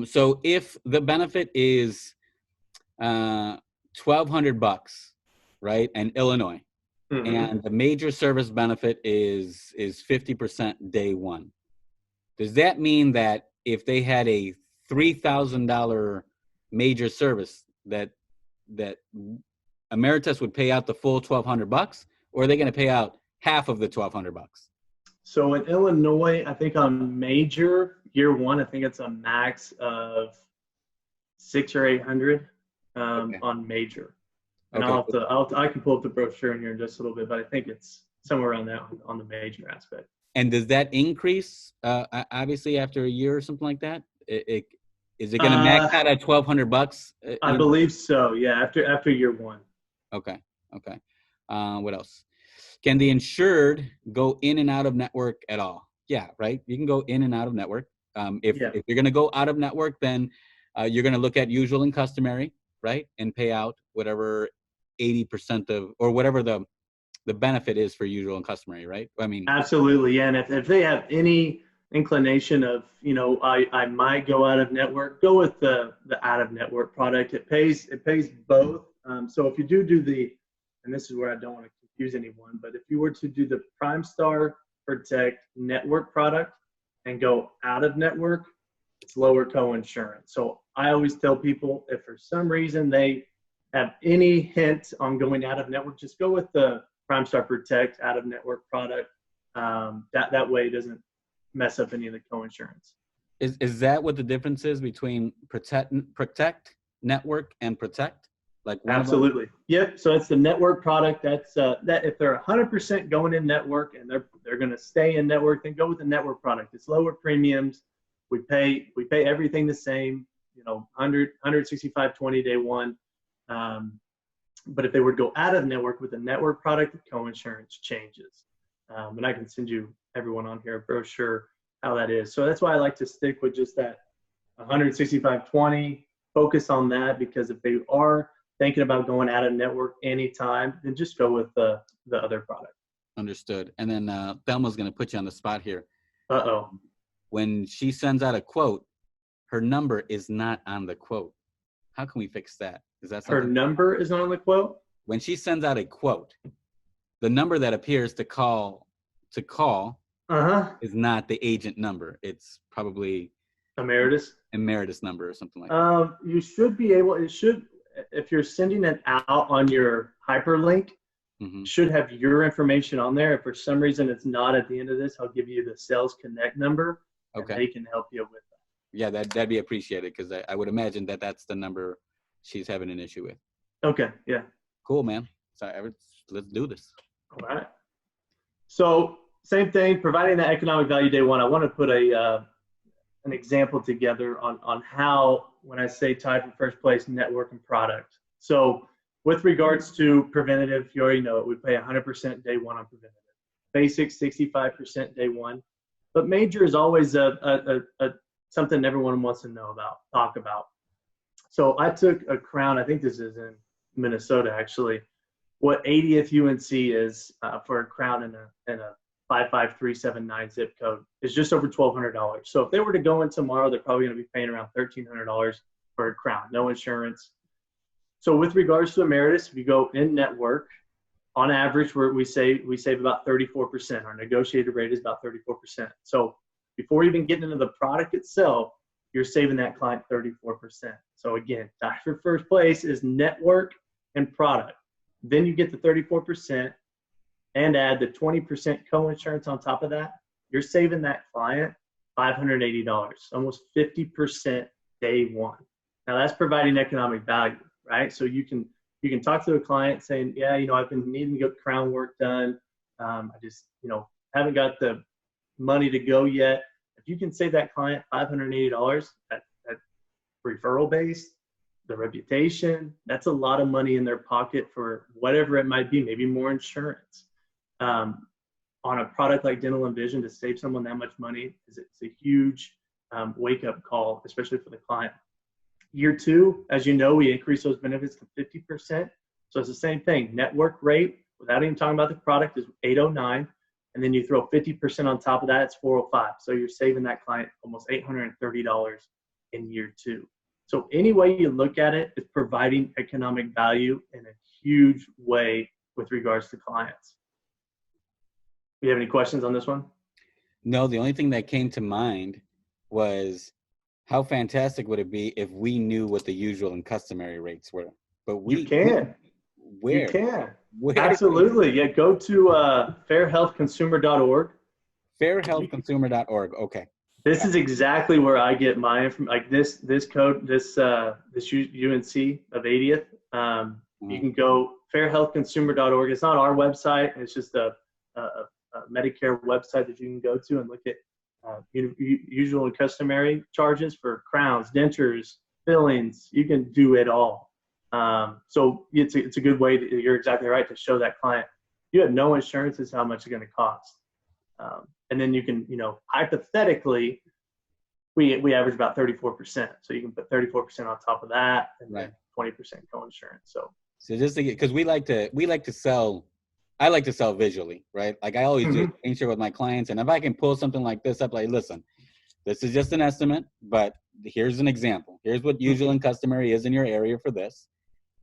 Speaker 2: So if the benefit is $1,200, right, in Illinois, and the major service benefit is 50% day one, does that mean that if they had a $3,000 major service that Ameritas would pay out the full $1,200, or are they going to pay out half of the $1,200? So
Speaker 1: in Illinois, I think on major year one, I think it's a max of $600 or $800 on major. And okay. I can pull up the brochure in here in just a little bit, but I think it's somewhere around that on the major aspect.
Speaker 2: And does that increase obviously after a year or something like that? Is it going to max out at $1,200?
Speaker 1: I believe so. Yeah, after year one.
Speaker 2: Okay. What else? Can the insured go in and out of network at all? Yeah, right. You can go in and out of network. If you're going to go out of network, then you're going to look at usual and customary, right, and pay out whatever 80% of, or whatever the benefit is for usual and customary, right? I mean,
Speaker 1: Absolutely. Yeah. And if they have any inclination of, I might go out of network, go with the out of network product. It pays both. So if you do and this is where I don't want to confuse anyone, but if you were to do the PrimeStar Protect network product and go out of network, it's lower co-insurance. So I always tell people, if for some reason they have any hint on going out of network, just go with the PrimeStar Protect out of network product. That way it doesn't mess up any of the co-insurance.
Speaker 2: Is that what the difference is between protect network and protect? Like
Speaker 1: Absolutely. Yep. So it's the network product. That's that if they're 100% going in network and they're going to stay in network, then go with the network product. It's lower premiums. We pay everything the same. 165.20 day one. But if they were to go out of network with a network product, the co-insurance changes. And I can send you, everyone on here, a brochure how that is. So that's why I like to stick with just that 165.20, focus on that, because if they are thinking about going out of network anytime, then just go with the other product.
Speaker 2: Understood. And then Thelma's going to put you on the spot here.
Speaker 1: Uh-oh.
Speaker 2: When she sends out a quote, her number is not on the quote. How can we fix that? Is that something?
Speaker 1: Her number is on the quote?
Speaker 2: When she sends out a quote, the number that appears to call is not the agent number. It's probably
Speaker 1: Ameritas
Speaker 2: number or something like that.
Speaker 1: You should be able, if you're sending it out on your hyperlink, should have your information on there. If for some reason it's not at the end of this, I'll give you the Sales Connect number. Okay. And they can help you with that.
Speaker 2: Yeah, that'd be appreciated, because I would imagine that's the number she's having an issue with.
Speaker 1: Okay, yeah.
Speaker 2: Cool, man. So let's do this.
Speaker 1: All right. So same thing, providing that economic value day one. I want to put an example together on how, when I say tied for first place, network and product. So with regards to preventative, you already know it. We pay 100% day one on preventative. Basic 65% day one. But major is always something everyone wants to know about, talk about. So I took a Crown, I think this is in Minnesota actually, what 80th UNC is for a Crown in a 55379 zip code is just over $1,200. So if they were to go in tomorrow, they're probably going to be paying around $1,300 for a Crown, no insurance. So with regards to Ameritas, if you go in network, on average, we save about 34%. Our negotiated rate is about 34%. So before even getting into the product itself, you're saving that client 34%. So again, tied for first place is network and product. Then you get the 34% and add the 20% co-insurance on top of that. You're saving that client $580, almost 50% day one. Now that's providing economic value, right? So you can talk to a client saying, yeah, I've been needing to get crown work done. I just, haven't got the money to go yet. If you can save that client $580 at referral based, the reputation, that's a lot of money in their pocket for whatever it might be, maybe more insurance. On a product like Dental and Vision, to save someone that much money it's a huge wake-up call, especially for the client. Year two, as you know, we increase those benefits to 50%. So it's the same thing. Network rate, without even talking about the product, is $809. And then you throw 50% on top of that, it's $405. So you're saving that client almost $830 in year two. So any way you look at it, it's providing economic value in a huge way with regards to clients. Do you have any questions on this one?
Speaker 2: No, the only thing that came to mind was how fantastic would it be if we knew what the usual and customary rates were? But
Speaker 1: you can.
Speaker 2: Where?
Speaker 1: You can.
Speaker 2: Where?
Speaker 1: Absolutely. Yeah, go to fairhealthconsumer.org.
Speaker 2: Fairhealthconsumer.org. Okay.
Speaker 1: This is exactly where I get my information. Like this code, this UNC of 80th. You can go fairhealthconsumer.org. It's not our website. It's just a Medicare website that you can go to and look at usual and customary charges for crowns, dentures, fillings. You can do it all. So it's a good way you're exactly right, to show that client you have no insurance, is how much it's going to cost. And then you can, hypothetically, we average about 34%. So you can put 34% on top of that, and then 20% co-insurance.
Speaker 2: So just to get, because we like to sell, I like to sell visually, right? Like I always do, make sure with my clients, and if I can pull something like this up, like, listen, this is just an estimate, but here's an example. Here's what usual and customary is in your area for this.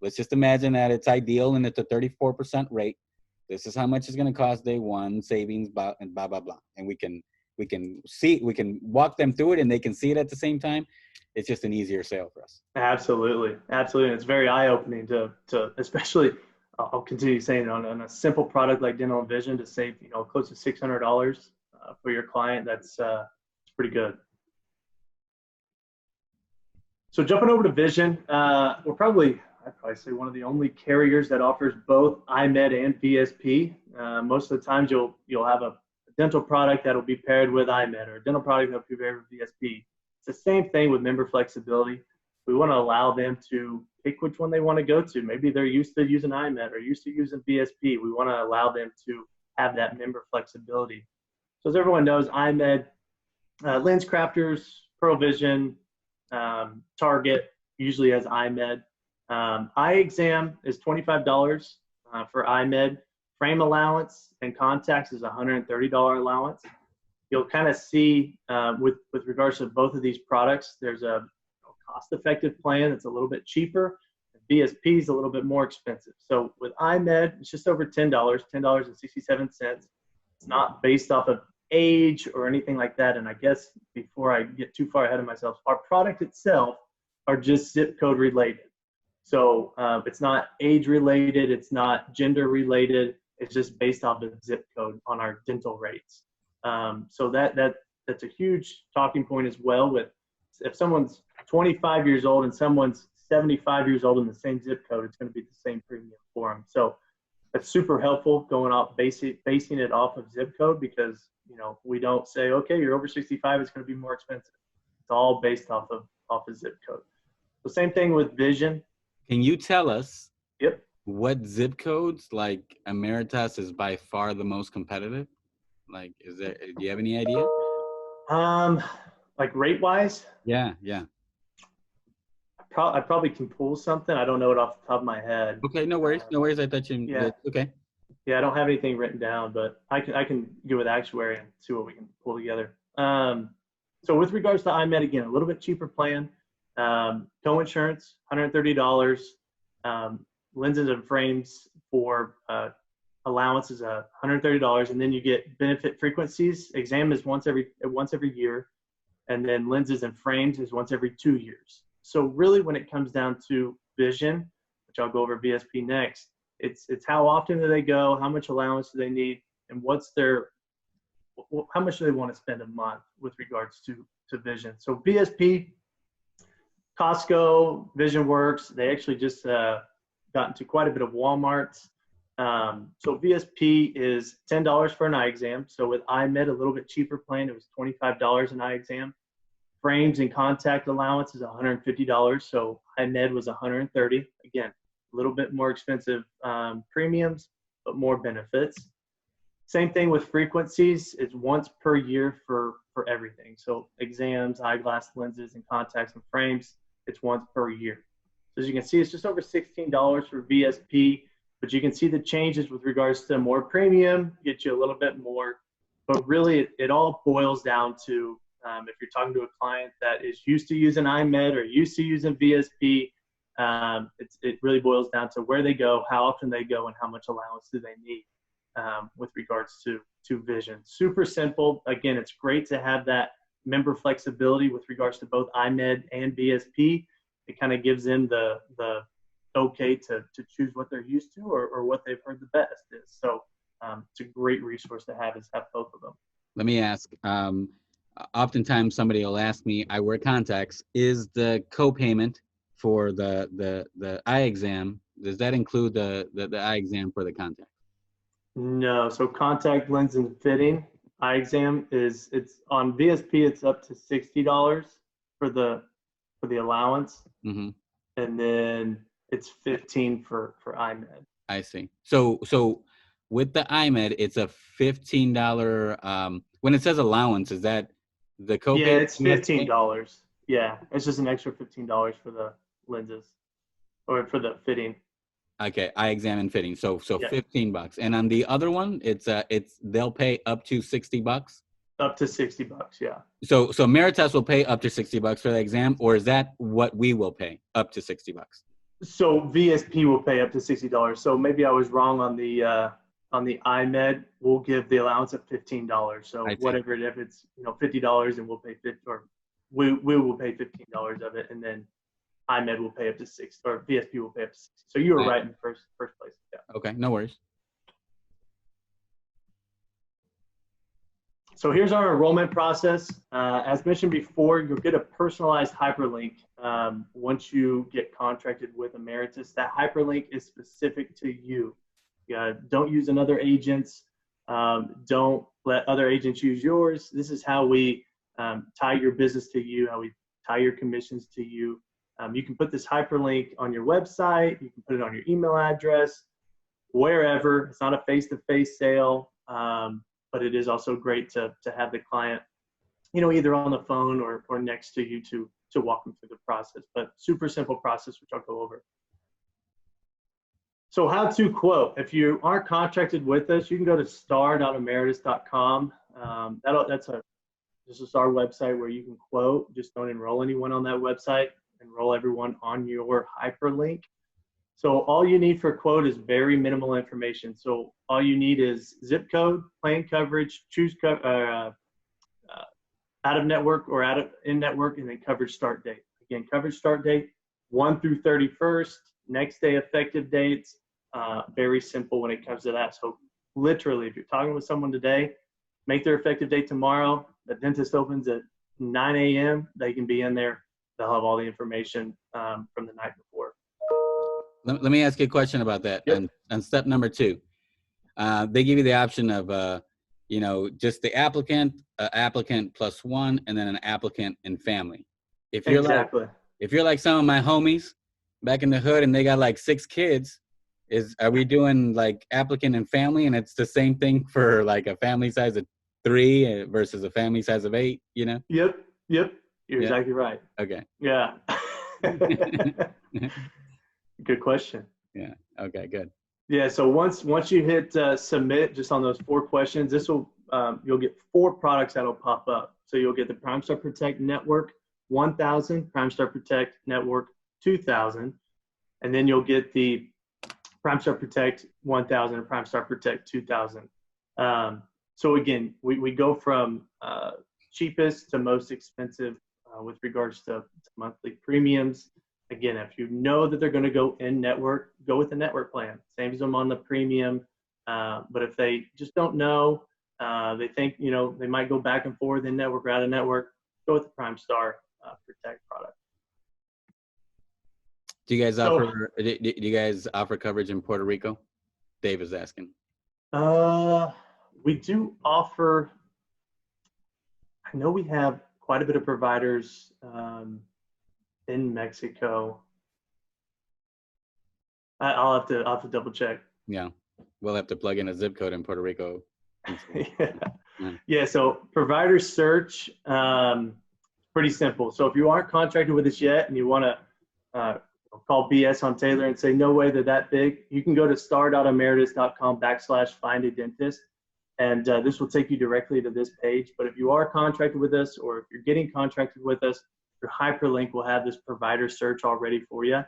Speaker 2: Let's just imagine that it's ideal and it's a 34% rate. This is how much it's going to cost day one, savings, and blah, blah, blah. And we can walk them through it and they can see it at the same time. It's just an easier sale for us.
Speaker 1: Absolutely. Absolutely. And it's very eye-opening to especially, I'll continue saying it, on a simple product like dental and vision, to save, close to $600 for your client. That's it's pretty good. So jumping over to vision, I'd probably say one of the only carriers that offers both iMed and VSP. Most of the times you'll have a dental product that'll be paired with iMed, or a dental product that'll be paired with VSP. It's the same thing with member flexibility. We want to allow them to pick which one they want to go to. Maybe they're used to using iMed or used to using VSP. We want to allow them to have that member flexibility. So as everyone knows, iMed, Lens Crafters, Pearl Vision, Target usually has iMed. Eye exam is $25 for iMed. Frame allowance and contacts is $130 allowance. You'll kind of see with regards to both of these products, there's a cost-effective plan that's a little bit cheaper. VSP is a little bit more expensive. So with iMed, it's just over $10, $10.67. It's not based off of age or anything like that. And I guess before I get too far ahead of myself, our product itself are just zip code related. So it's not age related, it's not gender related. It's just based off the zip code on our dental rates. So that's a huge talking point as well. With if someone's 25 years old and someone's 75 years old in the same zip code, it's going to be the same premium for them. So that's super helpful, going off basing it off of zip code, because we don't say, okay, you're over 65, it's going to be more expensive. It's all based off of zip code. The same thing with vision.
Speaker 2: Can you tell us?
Speaker 1: Yep.
Speaker 2: What zip codes, like Ameritas, is by far the most competitive? Like, do you have any idea?
Speaker 1: Like rate wise?
Speaker 2: Yeah.
Speaker 1: I probably can pull something. I don't know it off the top of my head.
Speaker 2: Okay, no worries. I thought you.
Speaker 1: Yeah.
Speaker 2: Okay.
Speaker 1: Yeah, I don't have anything written down, but I can get with actuary and see what we can pull together. So with regards to iMed, again, a little bit cheaper plan. Co-insurance, $130. Lenses and frames for allowance is $130, and then you get benefit frequencies. Exam is once every year, and then lenses and frames is once every 2 years. So really, when it comes down to vision, which I'll go over VSP next, it's how often do they go, how much allowance do they need, and how much do they want to spend a month with regards to vision. So VSP, Costco, Vision Works, they actually just got into quite a bit of Walmart's. So VSP is $10 for an eye exam. So with iMed, a little bit cheaper plan, it was $25 an eye exam. Frames and contact allowance is $150. So iMed was $130. Again, a little bit more expensive premiums, but more benefits. Same thing with frequencies. It's once per year for everything. So exams, eyeglass lenses, and contacts and frames, it's once per year. So as you can see, it's just over $16 for VSP, but you can see the changes with regards to more premium, get you a little bit more. But really, it all boils down to if you're talking to a client that is used to using iMed or used to using VSP, it really boils down to where they go, how often they go, and how much allowance do they need with regards to vision. Super simple. Again, it's great to have that member flexibility with regards to both iMed and VSP. It kind of gives them the okay to choose what they're used to or what they've heard the best is. So it's a great resource to have both of them.
Speaker 2: Let me ask. Oftentimes somebody will ask me, I wear contacts. Is the co-payment for the eye exam, does that include the eye exam for the contact?
Speaker 1: No. So contact lens and fitting eye exam it's on VSP. It's up to $60 for the allowance, and then it's $15 for iMed.
Speaker 2: I see. So with the iMed, it's a $15. When it says allowance, is that the copay?
Speaker 1: Yeah, it's $15. Yeah, it's just an extra $15 for the lenses or for the fitting.
Speaker 2: Okay, eye exam and fitting. So
Speaker 1: Yeah.
Speaker 2: $15. And on the other one, it's they'll pay up to $60.
Speaker 1: Up to $60, yeah.
Speaker 2: So Ameritas will pay up to $60 for the exam, or is that what we will pay, up to $60?
Speaker 1: So VSP will pay up to $60. So maybe I was wrong on the iMed. We'll give the allowance of $15. So
Speaker 2: I see.
Speaker 1: whatever if it's $50 and we'll pay 50, or we will pay $15 of it, and then iMed will pay up to 60, or VSP will pay up to 60. So you were right in the first place. Yeah.
Speaker 2: Okay, no worries.
Speaker 1: So here's our enrollment process. As mentioned before, you'll get a personalized hyperlink once you get contracted with Ameritas. That hyperlink is specific to you. Don't use another agent's. Don't let other agents use yours. This is how we tie your business to you, how we tie your commissions to you. You can put this hyperlink on your website. You can put it on your email address, wherever. It's not a face-to-face sale. But it is also great to have the client, either on the phone or next to you to walk them through the process. But super simple process, which I'll go over. So how to quote. If you aren't contracted with us, you can go to star.ameritas.com. This is our website where you can quote. Just don't enroll anyone on that website. Enroll everyone on your hyperlink. So all you need for a quote is very minimal information. So all you need is zip code, plan coverage, choose out of network or in network, and then coverage start date. Again, coverage start date 1 through 31st, next day effective dates. Very simple when it comes to that. So literally, if you're talking with someone today, make their effective date tomorrow. The dentist opens at 9 a.m. They can be in there. They'll have all the information from the night before.
Speaker 2: Let me ask you a question about that.
Speaker 1: Yep.
Speaker 2: And step number 2, they give you the option of, just the applicant plus one, and then an applicant and family. If you're like some of my homies back in the hood and they got like 6 kids, are we doing like applicant and family, and it's the same thing for like a family size of 3 versus a family size of 8?
Speaker 1: Yep. You're exactly right.
Speaker 2: Okay.
Speaker 1: Yeah. Good question.
Speaker 2: Yeah. Okay, good.
Speaker 1: Yeah. So once you hit submit, just on those 4 questions, you'll get 4 products that'll pop up. So you'll get the PrimeStar Protect Network 1000, PrimeStar Protect Network 2000, and then you'll get the PrimeStar Protect 1000 and PrimeStar Protect 2000. So again, we go from cheapest to most expensive with regards to monthly premiums. Again, if you know that they're going to go in network, go with the network plan. Saves them on the premium. But if they just don't know, they think they might go back and forth in network or out of network, go with the PrimeStar Protect product.
Speaker 2: Do you guys offer coverage in Puerto Rico? Dave is asking.
Speaker 1: We do offer. I know we have quite a bit of providers in Mexico. I'll have to double check.
Speaker 2: Yeah, we'll have to plug in a zip code in Puerto Rico.
Speaker 1: Yeah. So provider search, pretty simple. So if you aren't contracted with us yet and you want to call BS on Taylor and say no way they're that big, you can go to star.ameritas.com/find a dentist, and this will take you directly to this page. But if you are contracted with us, or if you're getting contracted with us, your hyperlink will have this provider search already for you.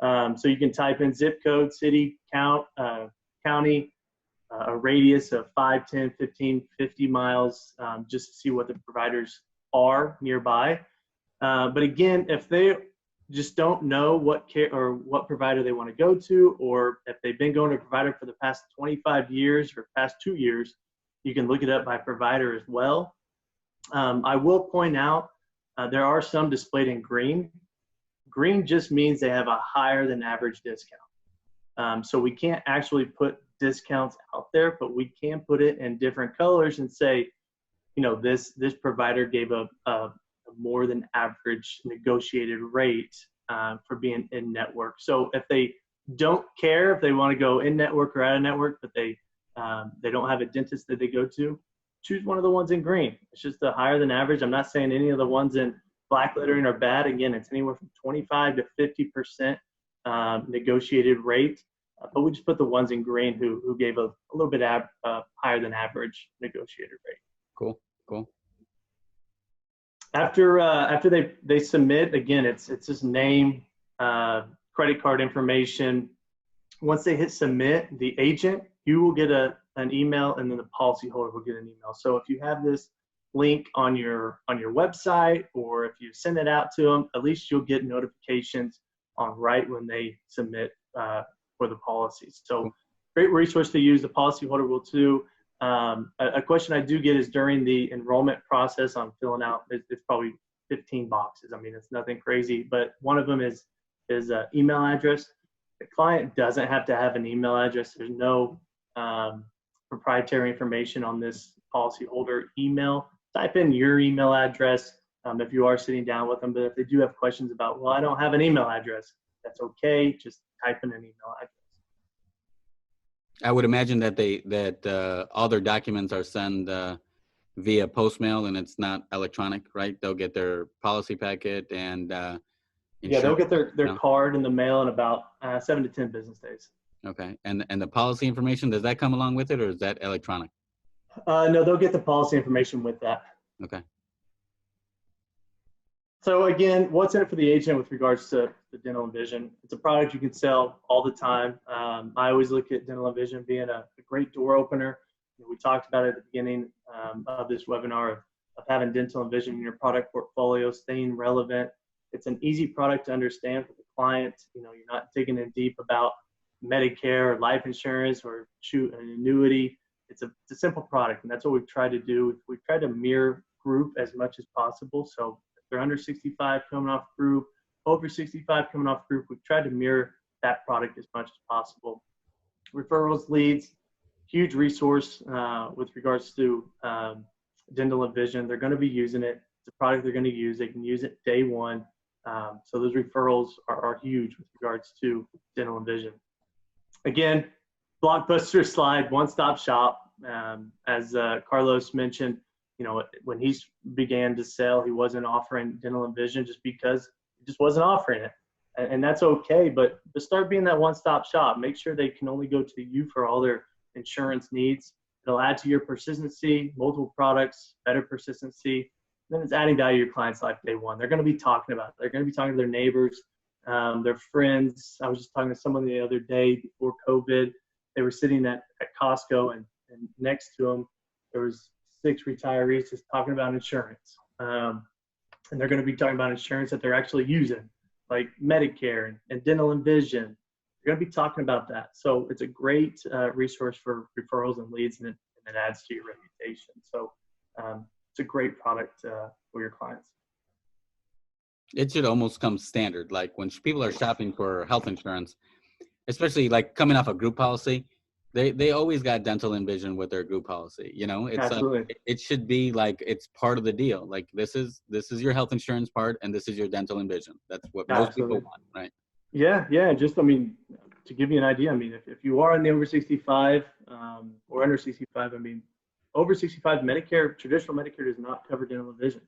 Speaker 1: So you can type in zip code, city, county, a radius of 5, 10, 15, 50 miles, just to see what the providers are nearby. But again, if they just don't know what care or what provider they want to go to, or if they've been going to a provider for the past 25 years or past 2 years, you can look it up by provider as well. I will point out there are some displayed in green. Green just means they have a higher than average discount. So we can't actually put discounts out there, but we can put it in different colors and say, this provider gave a more than average negotiated rate for being in network. So if they don't care if they want to go in network or out of network, but they don't have a dentist that they go to, choose one of the ones in green. It's just a higher than average. I'm not saying any of the ones in black lettering are bad. Again, it's anywhere from 25 to 50% negotiated rate. but we just put the ones in green who gave a little bit higher than average negotiated rate.
Speaker 2: Cool. Cool.
Speaker 1: After they submit, again, it's just name, credit card information. Once they hit submit, the agent, you will get an email, and then the policyholder will get an email. So if you have this link on your website, or if you send it out to them, at least you'll get notifications on right when they submit for the policies. So great resource to use. The policyholder will too. A question I do get is during the enrollment process, I'm filling out, it's probably 15 boxes. I mean, it's nothing crazy, but one of them is email address. The client doesn't have to have an email address. There's no proprietary information on this policyholder email. Type in your email address if you are sitting down with them. But if they do have questions about, well, I don't have an email address, that's okay. Just type in an email address.
Speaker 2: I would imagine that all their documents are sent via postmail, and it's not electronic, right? They'll get their policy packet and
Speaker 1: yeah, they'll get their card in the mail in about 7 to 10 business days.
Speaker 2: Okay, and the policy information, does that come along with it, or is that electronic?
Speaker 1: No, they'll get the policy information with that.
Speaker 2: Okay.
Speaker 1: So again, what's in it for the agent with regards to the dental and vision? It's a product you can sell all the time. I always look at dental and vision being a great door opener. We talked about it at the beginning of this webinar of having dental and vision in your product portfolio, staying relevant. It's an easy product to understand for the client. You're not digging in deep about Medicare or life insurance or choo an annuity. It's a simple product, and that's what we've tried to do. We've tried to mirror group as much as possible. So if they're under 65 coming off group, over 65 coming off group, we've tried to mirror that product as much as possible. Referrals, leads, huge resource with regards to dental and vision. They're going to be using it. It's a product they're going to use. They can use it day one. So those referrals are huge with regards to dental and vision. Again, blockbuster slide, one-stop shop. As Carlos mentioned, when he began to sell, he wasn't offering dental and vision just because he just wasn't offering it. And that's okay, but to start being that one-stop shop, make sure they can only go to you for all their insurance needs. It'll add to your persistency, multiple products, better persistency. Then it's adding value to your client's life day one. They're going to be talking about it. They're going to be talking to their neighbors, their friends. I was just talking to someone the other day before COVID. They were sitting at Costco, and next to them, there was 6 retirees just talking about insurance. And they're going to be talking about insurance that they're actually using, like Medicare and dental and vision. They're going to be talking about that. So it's a great resource for referrals and leads, and it adds to your reputation. So it's a great product for your clients.
Speaker 2: It should almost come standard. Like when people are shopping for health insurance, especially like coming off a group policy, they always got dental and vision with their group policy. It's
Speaker 1: Absolutely.
Speaker 2: It should be like it's part of the deal. Like this is your health insurance part, and this is your dental and vision. That's what most people want, right? Yeah.
Speaker 1: Just, to give you an idea, if you are on the over 65 or under 65, over 65 Medicare, traditional Medicare does not cover dental and vision.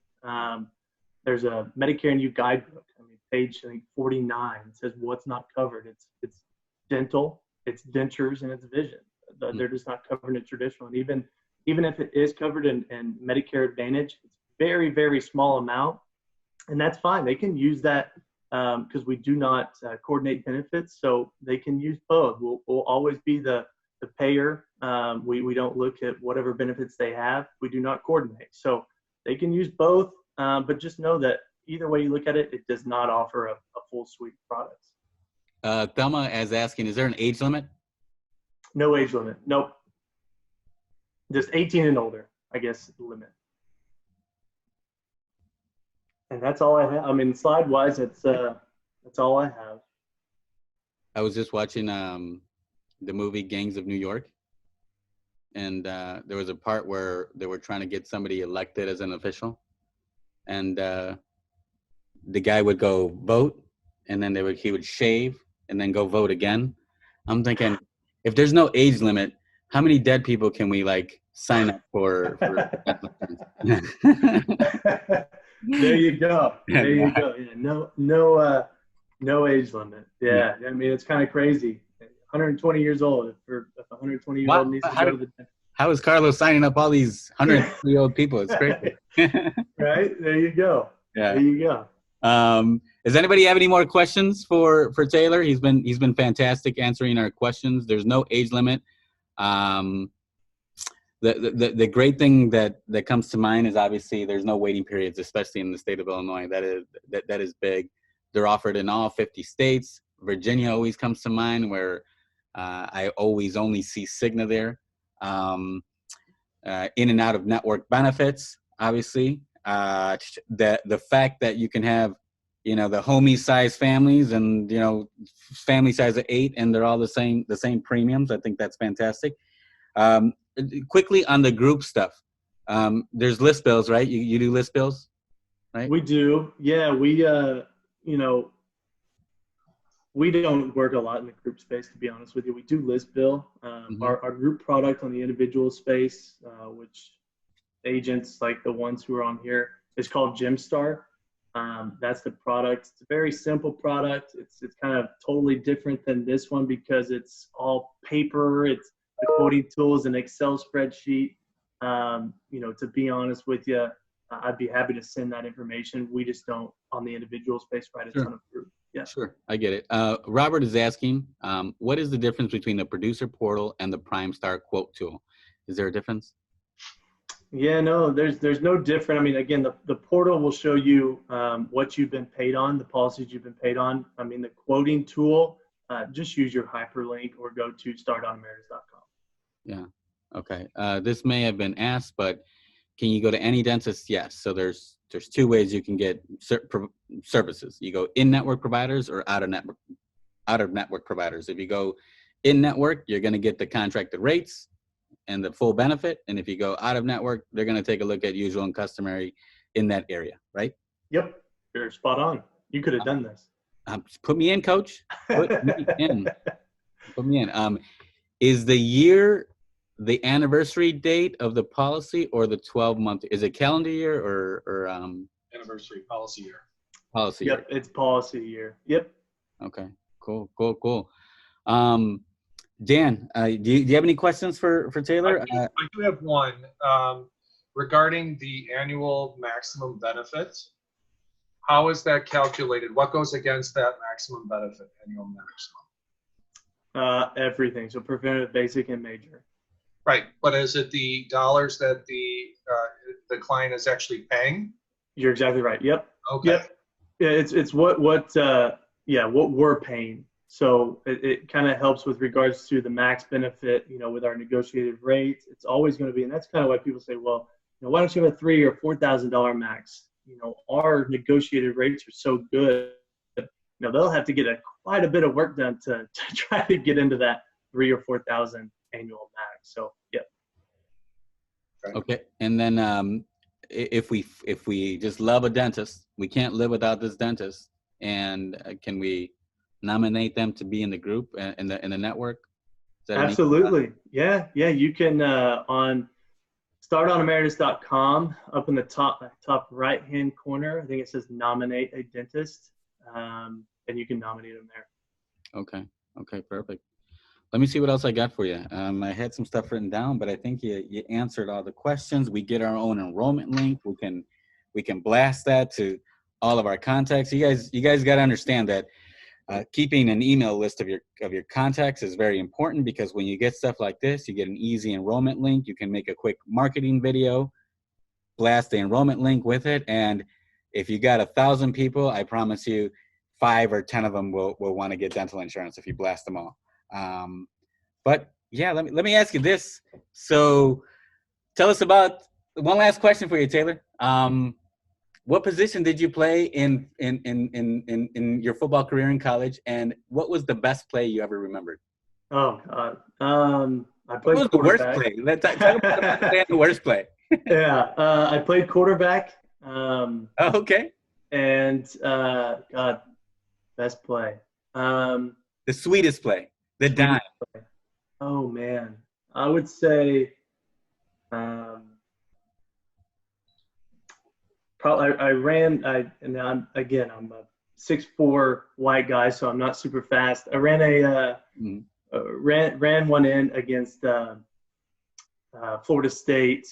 Speaker 1: There's a Medicare and You guidebook. Page 49 says what's not covered. It's dental, it's dentures, and it's vision. They're just not covered in traditional. And even if it is covered in Medicare Advantage, it's very, very small amount, and that's fine. They can use that because we do not coordinate benefits, so they can use both. We'll always be the payer. We don't look at whatever benefits they have. We do not coordinate, so they can use both. But just know that either way you look at it, it does not offer a full suite of products.
Speaker 2: Thelma is asking, is there an age limit?
Speaker 1: No age limit. Nope. Just 18 and older, I guess, limit. And that's all I have. Slide-wise, that's all I have.
Speaker 2: I was just watching the movie Gangs of New York, and there was a part where they were trying to get somebody elected as an official, and the guy would go vote, and then he would shave and then go vote again. I'm thinking, if there's no age limit, how many dead people can we sign up for
Speaker 1: There you go. There you go. Yeah, no age limit. Yeah. It's kind of crazy. 120 years old. If a 120-year-old needs to go to the dentist.
Speaker 2: How is Carlos signing up all these 100-year-old people? It's crazy.
Speaker 1: Right? There you go.
Speaker 2: Yeah.
Speaker 1: There you go.
Speaker 2: Does anybody have any more questions for Taylor? He's been fantastic answering our questions. There's no age limit. The great thing that comes to mind is obviously there's no waiting periods, especially in the state of Illinois. That is big. They're offered in all 50 states. Virginia always comes to mind, where I always only see Cigna there. In and out of network benefits, obviously. The fact that you can have, the homie size families and, family size of 8, and they're all the same premiums. I think that's fantastic. Quickly on the group stuff. There's list bills, right? You do list bills, right?
Speaker 1: We do. Yeah. We don't work a lot in the group space, to be honest with you. We do list bill. Our group product on the individual space, which agents like the ones who are on here, is called Gemstar. That's the product. It's a very simple product. It's kind of totally different than this one because it's all paper. It's the quoting tools, an Excel spreadsheet. To be honest with you, I'd be happy to send that information. We just don't, on the individual space, write a ton of group. Yeah.
Speaker 2: Sure. I get it. Robert is asking, what is the difference between the producer portal and the PrimeStar quote tool? Is there a difference?
Speaker 1: Yeah, no, there's no different. I mean, again, the portal will show you what you've been paid on, the policies you've been paid on. I mean, the quoting tool, just use your hyperlink or go to startonameritas.com.
Speaker 2: Yeah. Okay. This may have been asked, but can you go to any dentist? Yes. So there's 2 ways you can get services. You go in-network providers or out-of-network providers. If you go in-network, you're going to get the contracted rates and the full benefit. And if you go out-of-network, they're going to take a look at usual and customary in that area, right?
Speaker 1: Yep. You're spot on. You could have done this.
Speaker 2: Put me in, coach. Put me in. Put me in. Is the year the anniversary date of the policy or the 12-month? Is it calendar year or
Speaker 3: Anniversary policy year.
Speaker 2: Policy
Speaker 1: year. It's policy year. Yep.
Speaker 2: Okay. Cool. Dan, do you have any questions for Taylor?
Speaker 3: I do have one regarding the annual maximum benefit. How is that calculated? What goes against that maximum benefit, annual maximum?
Speaker 1: Everything. So preventative, basic, and major.
Speaker 3: Right, but is it the dollars that the client is actually paying?
Speaker 1: You're exactly right. Yep.
Speaker 3: Okay.
Speaker 1: Yep. Yeah, it's what we're paying. So it kind of helps with regards to the max benefit. With our negotiated rates, it's always going to be, and that's kind of why people say, well, why don't you have a $3,000 or $4,000 max? Our negotiated rates are so good. They'll have to get quite a bit of work done to try to get into that $3,000 or $4,000 annual max. So yeah.
Speaker 2: Okay, and then if we just love a dentist, we can't live without this dentist, and can we nominate them to be in the group in the network?
Speaker 1: Absolutely. Yeah. You can on startonameritas.com, up in the top right hand corner, I think it says nominate a dentist, and you can nominate them there.
Speaker 2: Okay, perfect. Let me see what else I got for you. I had some stuff written down, but I think you answered all the questions. We get our own enrollment link. We can blast that to all of our contacts. You guys got to understand that keeping an email list of your contacts is very important, because when you get stuff like this, you get an easy enrollment link. You can make a quick marketing video, blast the enrollment link with it, and if you got 1,000 people, I promise you 5 or 10 of them will want to get dental insurance if you blast them all. But yeah, let me ask you this. So tell us about one last question for you, Taylor. What position did you play in your football career in college, and what was the best play you ever remembered?
Speaker 1: Oh God, I played.
Speaker 2: What was the worst play? Let's talk about the worst play.
Speaker 1: Yeah, I played quarterback.
Speaker 2: Okay.
Speaker 1: And God, best play.
Speaker 2: The sweetest play. The dime.
Speaker 1: Play. Oh man, I would say. Probably I ran. And I'm a 6'4" white guy, so I'm not super fast. I ran ran one in against Florida State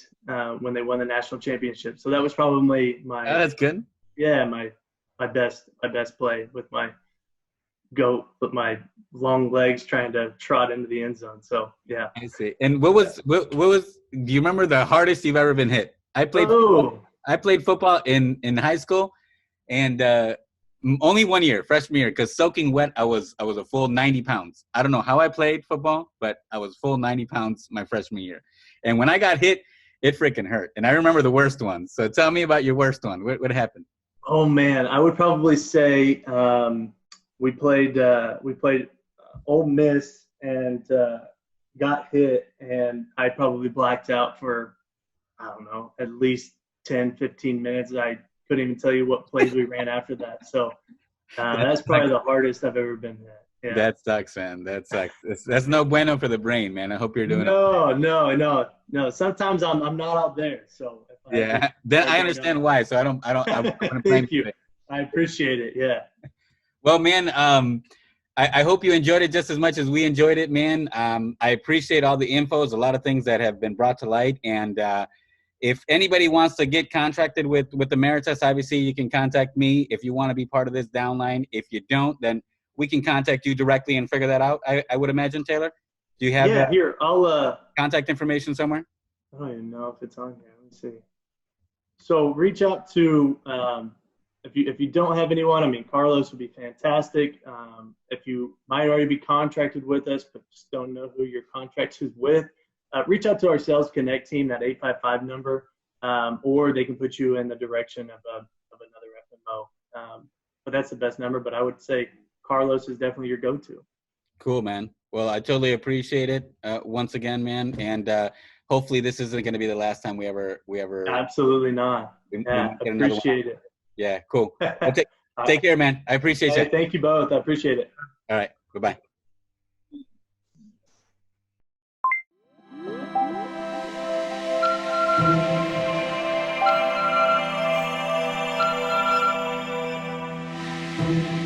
Speaker 1: when they won the national championship. So that was probably my
Speaker 2: Oh, that's good.
Speaker 1: my best play with my goat with my long legs trying to trot into the end zone. So yeah.
Speaker 2: I see. And what was do you remember the hardest you've ever been hit? I played football in high school, and only 1 year, freshman year, because soaking wet, I was a full 90 pounds. I don't know how I played football, but I was full 90 pounds my freshman year. And when I got hit, it freaking hurt. And I remember the worst one. So tell me about your worst one. What happened?
Speaker 1: Oh man, I would probably say we played Ole Miss and got hit, and I probably blacked out for, I don't know, at least 10, 15 minutes. I couldn't even tell you what plays we ran after that. So that's probably the hardest I've ever been hit. Yeah.
Speaker 2: That sucks, man. That sucks. That's no bueno for the brain, man. I hope you're doing
Speaker 1: it. No. Sometimes I'm not out there. So
Speaker 2: then I understand why. So I don't
Speaker 1: Thank you. I appreciate it. Yeah.
Speaker 2: Well, man, I hope you enjoyed it just as much as we enjoyed it, man. I appreciate all the infos, a lot of things that have been brought to light. And if anybody wants to get contracted with Ameritas, obviously you can contact me if you want to be part of this downline. If you don't, then we can contact you directly and figure that out. I would imagine, Taylor. Do you have
Speaker 1: here, I'll
Speaker 2: contact information somewhere?
Speaker 1: I don't even know if it's on here. Let me see. So reach out to if you don't have anyone, I mean, Carlos would be fantastic. If you might already be contracted with us, but just don't know who your contract is with, reach out to our Sales Connect team, that 855 number, or they can put you in the direction of another FMO. But that's the best number. But I would say Carlos is definitely your go-to.
Speaker 2: Cool, man. Well, I totally appreciate it once again, man. And hopefully this isn't going to be the last time we ever.
Speaker 1: Absolutely not. Appreciate it.
Speaker 2: Yeah, cool. Well, take care, man. I appreciate you.
Speaker 1: Thank you both. I appreciate it.
Speaker 2: All right. Bye-bye. Thank you.